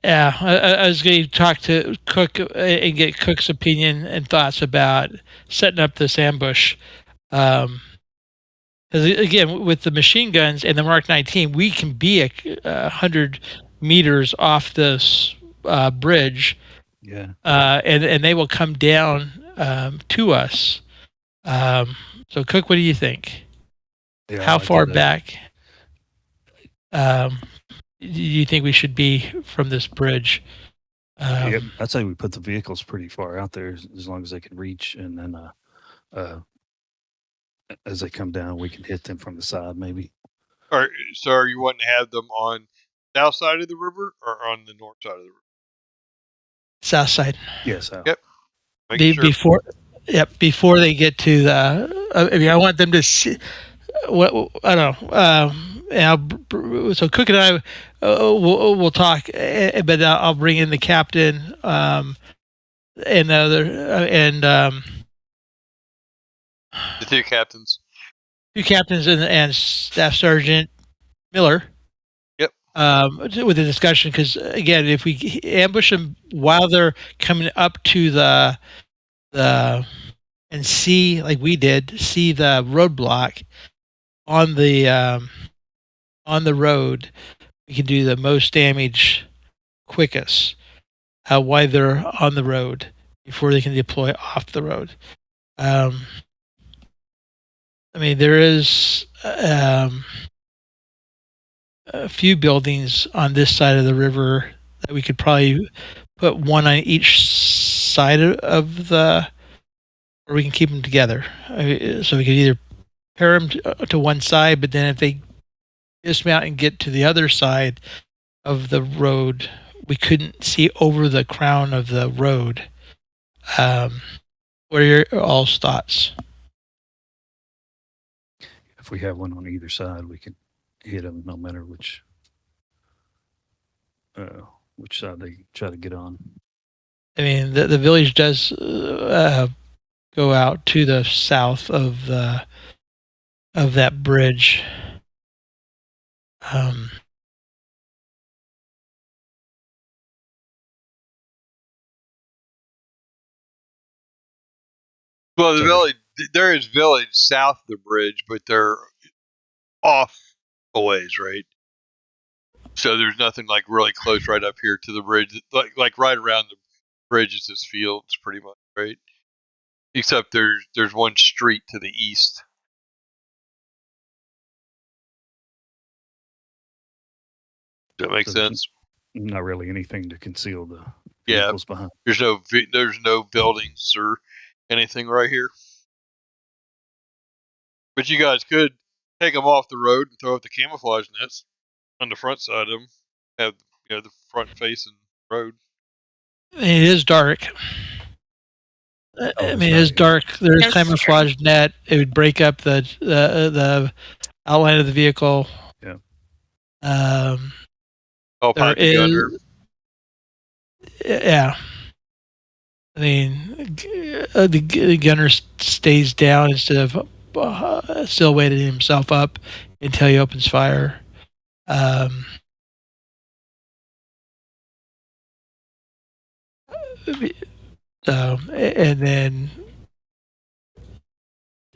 Yeah, I was going to talk to Cook and get Cook's opinion and thoughts about setting up this ambush. Because again, with the machine guns and the Mark 19, we can be 100 meters off this bridge. Yeah. And they will come down to us. So, Cook, what do you think? Yeah, how far back do you think we should be from this bridge? Yep, I'd say we put the vehicles pretty far out there as long as they can reach, and then as they come down, we can hit them from the side, maybe. So are you wanting to have them on the south side of the river or on the north side of the river? South side. Yes. Yep. Before they get to the. I mean, I want them to see. What I don't know. So Cook and I we'll talk, but I'll bring in the captain and the other and The two captains. two captains and Staff Sergeant Miller. Yep. With the discussion, because again, if we ambush them while they're coming up to the and see, like we did, see the roadblock on the road, we can do the most damage quickest while they're on the road before they can deploy off the road. I mean, there is a few buildings on this side of the river that we could probably put one on each side of the, or we can keep them together. So we could either pair them to one side, but then if they dismount and get to the other side of the road, we couldn't see over the crown of the road. What are your all's thoughts? If we have one on either side, we can hit them no matter which side they try to get on. I mean, the village does go out to the south of that bridge. Well, the village, there is village south of the bridge, but they're off a ways, right? So there's nothing like really close right up here to the bridge. Like right around the bridge is this fields, pretty much, right? Except there's one street to the east. Does that make sense? Not really anything to conceal the Yeah. vehicles behind. There's no buildings or anything right here. But you guys could take them off the road and throw up the camouflage nets on the front side of them. Have the front facing road. It is dark. I mean, it is dark. There's Yes, camouflage net. It would break up the outline of the vehicle. Yeah. I'll There find the gunner. Yeah. I mean, the gunner stays down instead of silhouetting himself up until he opens fire. So, and then,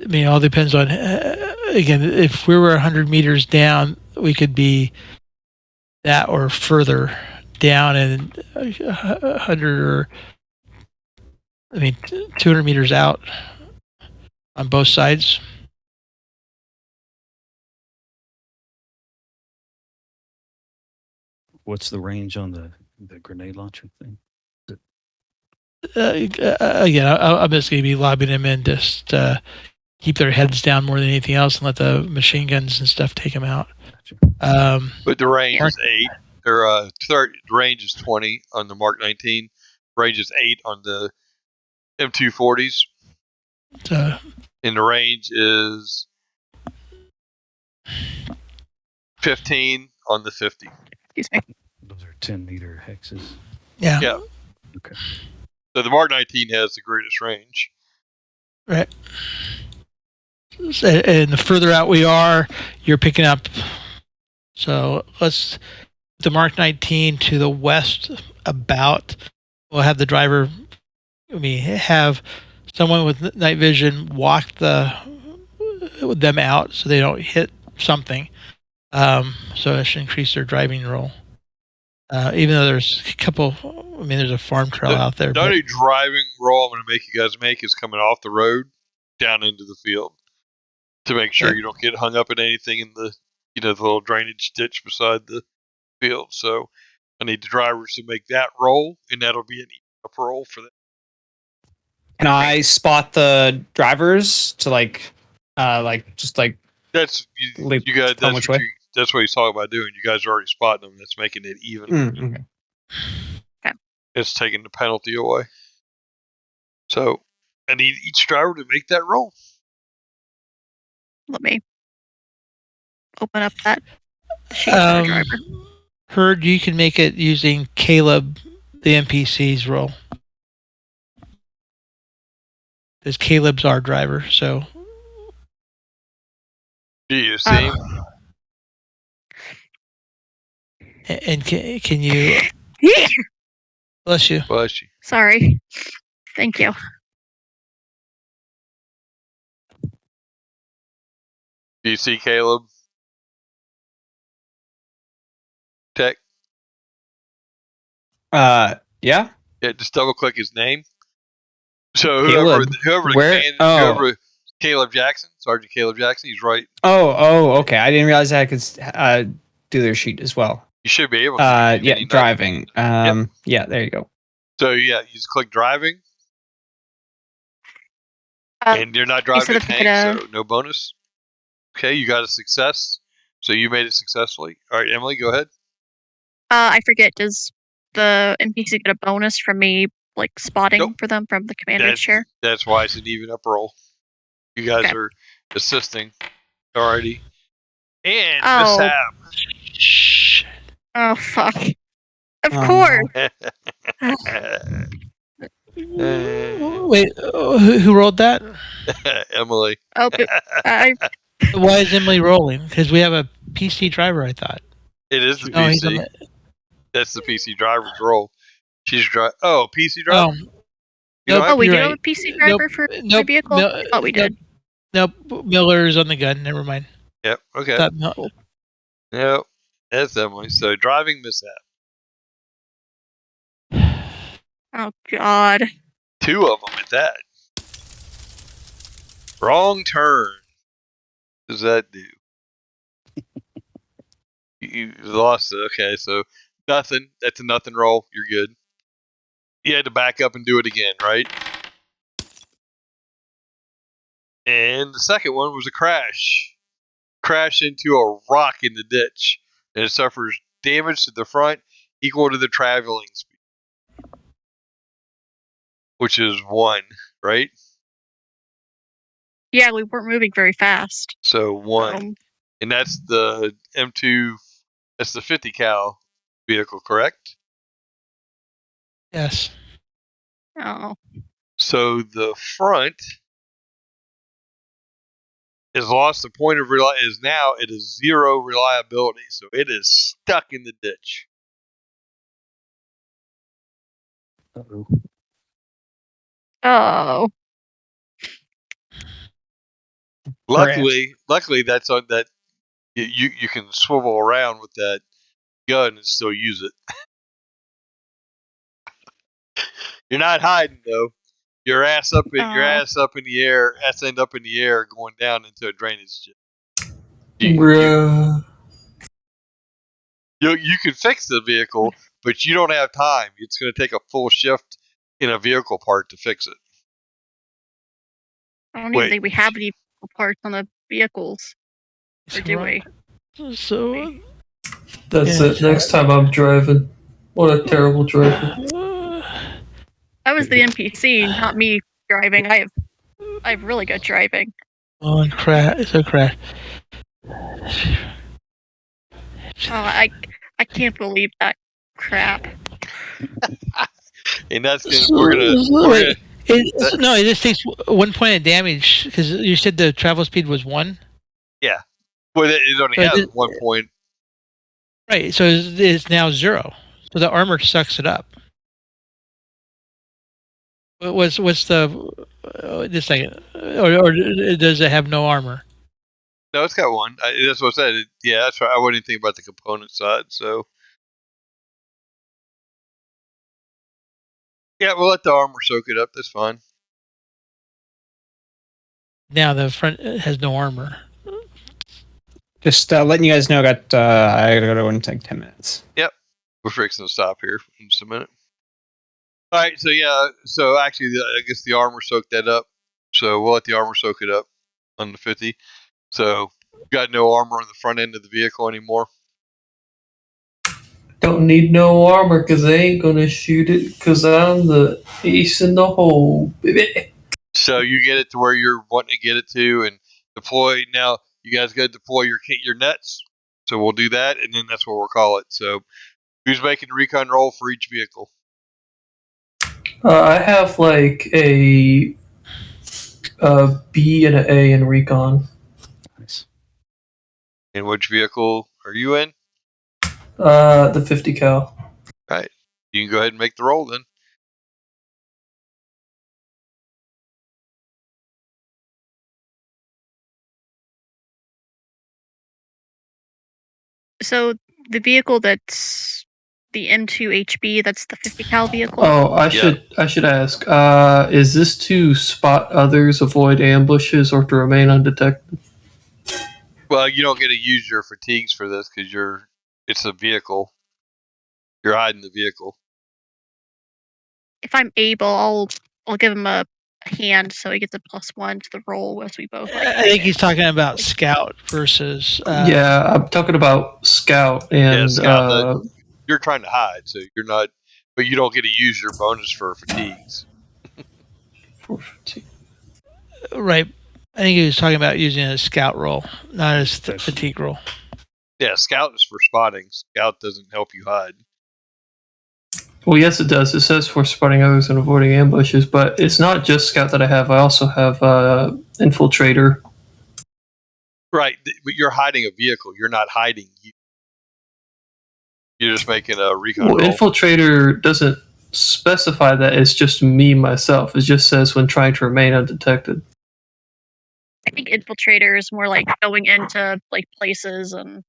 I mean, it all depends on, again, if we were 100 meters down, we could be that or further down, and 100 or, I mean, 200 meters out on both sides. What's the range on the grenade launcher thing? Again, I'm just going to be lobbing them in, just keep their heads down more than anything else, and let the machine guns and stuff take them out. But the range is 8. Their range is 20 on the Mark 19. Range is 8 on the M240s. And the range is 15 on the 50. Excuse me. Those are 10-meter hexes. Yeah. Yeah. Okay. So the Mark 19 has the greatest range. Right. And the further out we are, you're picking up. So let's the Mark 19 to the west about. We'll have the driver. Have someone with night vision walk them out so they don't hit something. So it should increase their driving roll. Even though there's a couple, there's a farm trail out there. The only driving roll I'm going to make you guys make is coming off the road down into the field to make sure you don't get hung up in anything in the little drainage ditch beside the field. So I need the drivers to make that roll, and that'll be an up roll for them. Can I spot the drivers to that's you guys. That's what he's talking about doing. You guys are already spotting them. That's making it even. Okay. It's taking the penalty away. So I need each driver to make that roll. Let me open up that sheet for our driver. Heard you can make it using Caleb, the NPC's role. Because Caleb's our driver, so. Do you see him? And can you? Bless you. Bless you. Sorry. Thank you. Do you see Caleb? Tech? Yeah. Yeah, just double click his name. So Caleb. whoever Caleb Jackson, Sergeant Caleb Jackson, he's right. Oh, okay. I didn't realize I could do their sheet as well. You should be able to. Yeah, driving. Yeah, there you go. So yeah, you just click driving, and you're not driving a tank, so no bonus. Okay, you got a success. So you made it successfully. All right, Emily, go ahead. I forget. Does the NPC get a bonus from me, like spotting for them from the commander's chair? That's why it's an even up roll. You guys are assisting already. And mishap. Shh. Oh fuck! Of course. Wait, who rolled that? Emily. Oh, why is Emily rolling? Because we have a PC driver, I thought. It is the PC. That's the PC driver's role. She's PC driver? We do have a PC driver for the vehicle? We did. Nope, Miller's on the gun. Never mind. Yep, okay. Yep, that's Emily. So driving mishap. Oh, God. 2 of them at that. Wrong turn. What does that do? You lost it. Okay, so nothing. That's a nothing roll. You're good. You had to back up and do it again, right? And the second one was a crash. Crash into a rock in the ditch. And it suffers damage to the front equal to the traveling speed. Which is 1, right? Yeah, we weren't moving very fast. So 1. And that's the M2, that's the 50 cal vehicle, correct? Yes. Oh. So the front has lost the point of is now at a 0 reliability. So it is stuck in the ditch. Oh. Luckily, that's on that. You can swivel around with that gun and still use it. You're not hiding though. Your ass up in the air, ass end up in the air, going down into a drainage ditch. You can fix the vehicle, but you don't have time. It's going to take a full shift in a vehicle part to fix it. I don't even think we have any parts on the vehicles. Or do we? So that's it. Next time I'm driving. What a terrible driver. That was the NPC, not me driving. I have really good driving. Oh, and crash. So crash. I can't believe that crap. And that's gonna. No, it just takes 1 point of damage because you said the travel speed was 1. Yeah, well, it only has 1 point. Right, so it's now 0. So the armor sucks it up. What's the just a second, or does it have no armor? No, it's got 1. That's what I said. Yeah, that's right. I wouldn't even think about the component side. So yeah, we'll let the armor soak it up. That's fine. Now the front has no armor. Just letting you guys know, I gotta go in like 10 minutes. Yep, we're fixing to stop here in just a minute. All right, so yeah, so actually, I guess the armor soaked that up. So we'll let the armor soak it up on the 50. So got no armor on the front end of the vehicle anymore. Don't need no armor because they ain't gonna shoot it because I'm the ace in the hole, baby. So you get it to where you're wanting to get it to and deploy. Now you guys got to deploy your nets. So we'll do that, and then that's what we'll call it. So who's making the recon roll for each vehicle? I have like a B and an A in recon. Nice. And which vehicle are you in? The 50 cal. Right. You can go ahead and make the roll then. So the vehicle that's the M2HB, that's the 50 cal vehicle. Oh, I should ask. Is this to spot others, avoid ambushes, or to remain undetected? Well, you don't get to use your fatigues for this because it's a vehicle. You're hiding the vehicle. If I'm able, I'll give him a hand so he gets a +1 to the roll as we both like. I think he's talking about scout versus. Yeah, I'm talking about scout and Scout, you're trying to hide, so you're not, but you don't get to use your bonus for fatigues. for fatigue. Right. I think he was talking about using a scout roll, not a fatigue roll. Yeah, scout is for spotting. Scout doesn't help you hide. Well, yes, it does. It says for spotting others and avoiding ambushes, but it's not just scout that I have. I also have infiltrator. Right, but you're hiding a vehicle. You're not hiding you. You're just making a recon roll. Infiltrator doesn't specify that. It's just me myself. It just says when trying to remain undetected. I think infiltrator is more like going into like places and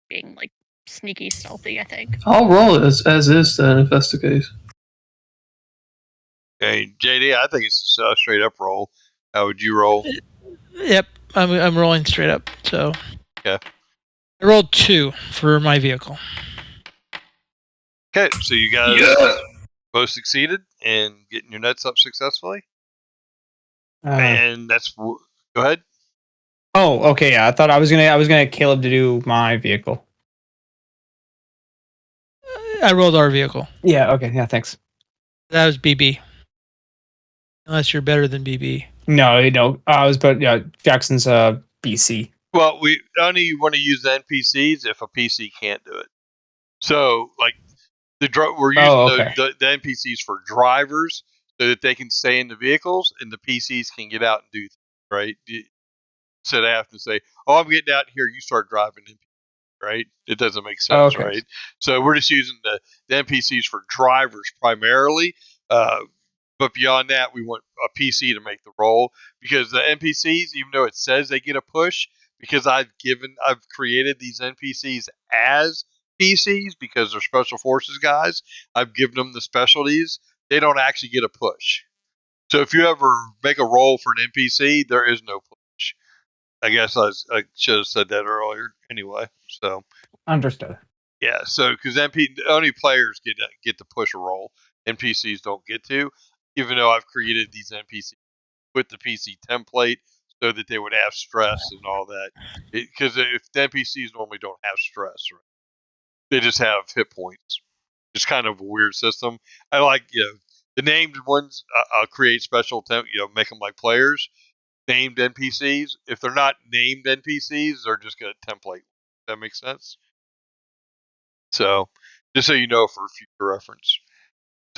being like sneaky, stealthy. I think. I'll roll it as is then if that's the case. Okay, JD, I think it's a straight up roll. How would you roll? Yep, I'm rolling straight up. So. Okay. I rolled 2 for my vehicle. Okay, so you guys both succeeded in getting your nets up successfully, and that's go ahead. Oh, okay. Yeah, I thought I was gonna get Caleb to do my vehicle. I rolled our vehicle. Yeah. Okay. Yeah. Thanks. That was BB. Unless you're better than BB. No, I was, but yeah, Jackson's BC. Well, we only want to use the NPCs if a PC can't do it. So, like we're using the NPCs for drivers so that they can stay in the vehicles, and the PCs can get out and do things, right? So they have to say, "Oh, I'm getting out here. You start driving." Right? It doesn't make sense, right? So we're just using the NPCs for drivers primarily. But beyond that, we want a PC to make the roll because the NPCs, even though it says they get a push, because I've created these NPCs as PCs because they're special forces guys. I've given them the specialties. They don't actually get a push. So if you ever make a roll for an NPC, there is no push. I guess I should have said that earlier. Anyway, so understood. Yeah, so because only players get to push a roll, NPCs don't get to. Even though I've created these NPCs with the PC template so that they would have stress and all that, because if the NPCs normally don't have stress, right? They just have hit points. It's kind of a weird system. I like the named ones. I'll create special make them like players. Named NPCs. If they're not named NPCs, they're just going to template. That makes sense. So, just so you know for future reference.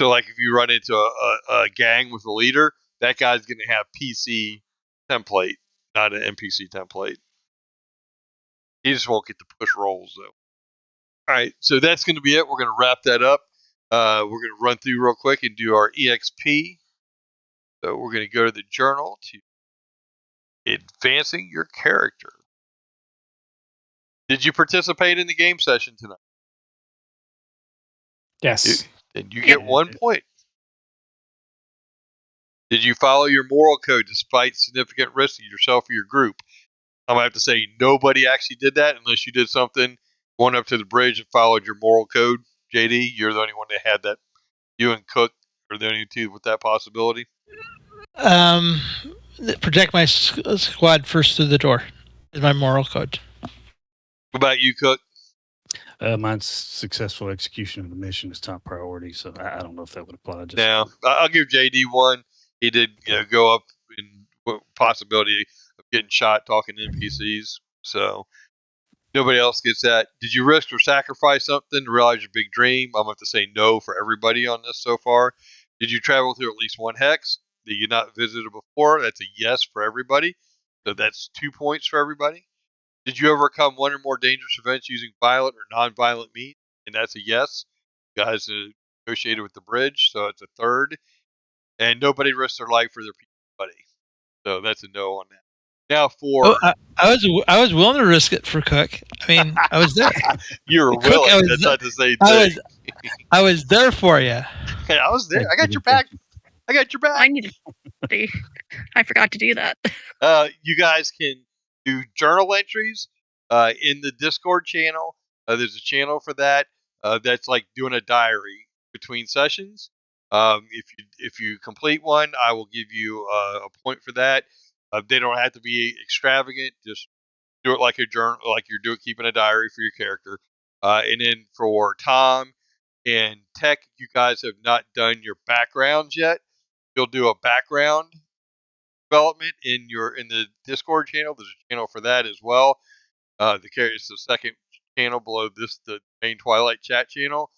So, like if you run into a gang with a leader, that guy's going to have PC template, not an NPC template. He just won't get to push rolls though. All right, so that's going to be it. We're going to wrap that up. We're going to run through real quick and do our EXP. So we're going to go to the journal to advancing your character. Did you participate in the game session tonight? Yes. Then you get 1 point. Did you follow your moral code despite significant risk to yourself or your group? I'm going to have to say nobody actually did that unless you did something going up to the bridge and followed your moral code. JD, you're the only one that had that. You and Cook are the only two with that possibility. Protect my squad first through the door is my moral code. What about you, Cook? Mine's successful execution of the mission is top priority, so I don't know if that would apply. Just Now, I'll give JD one. He did go up in possibility of getting shot talking to NPCs. So nobody else gets that. Did you risk or sacrifice something to realize your big dream? I'm going to have to say no for everybody on this so far. Did you travel through at least one hex that you not visited before? That's a yes for everybody. So that's 2 points for everybody. Did you overcome one or more dangerous events using violent or non-violent means? And that's a yes. You guys negotiated with the bridge, so it's a third. And nobody risked their life for their buddy. So that's a no on that. Now for I was willing to risk it for Cook. I mean, I was there. you were Cook, willing. That's not the same thing. I was there for you. Hey, I was there. I got your back. I got your I back. needed. I forgot to do that. You guys can do journal entries in the Discord channel. There's a channel for that. That's like doing a diary between sessions. If you complete one, I will give you a point for that. They don't have to be extravagant. Just do it like a journal, like you're keeping a diary for your character. And then for Tom and Tech, you guys have not done your backgrounds yet. You'll do a background development in the Discord channel. There's a channel for that as well. It's the second channel below the main Twilight chat channel.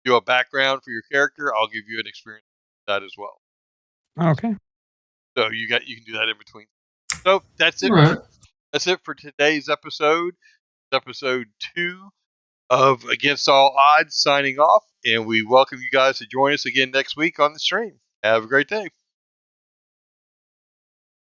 Do a background for your character. I'll give you an experience with that as well. Okay. So you can do that in between. So that's it. Right. That's it for today's episode. Episode 2 of Against All Odds signing off, and we welcome you guys to join us again next week on the stream. Have a great day.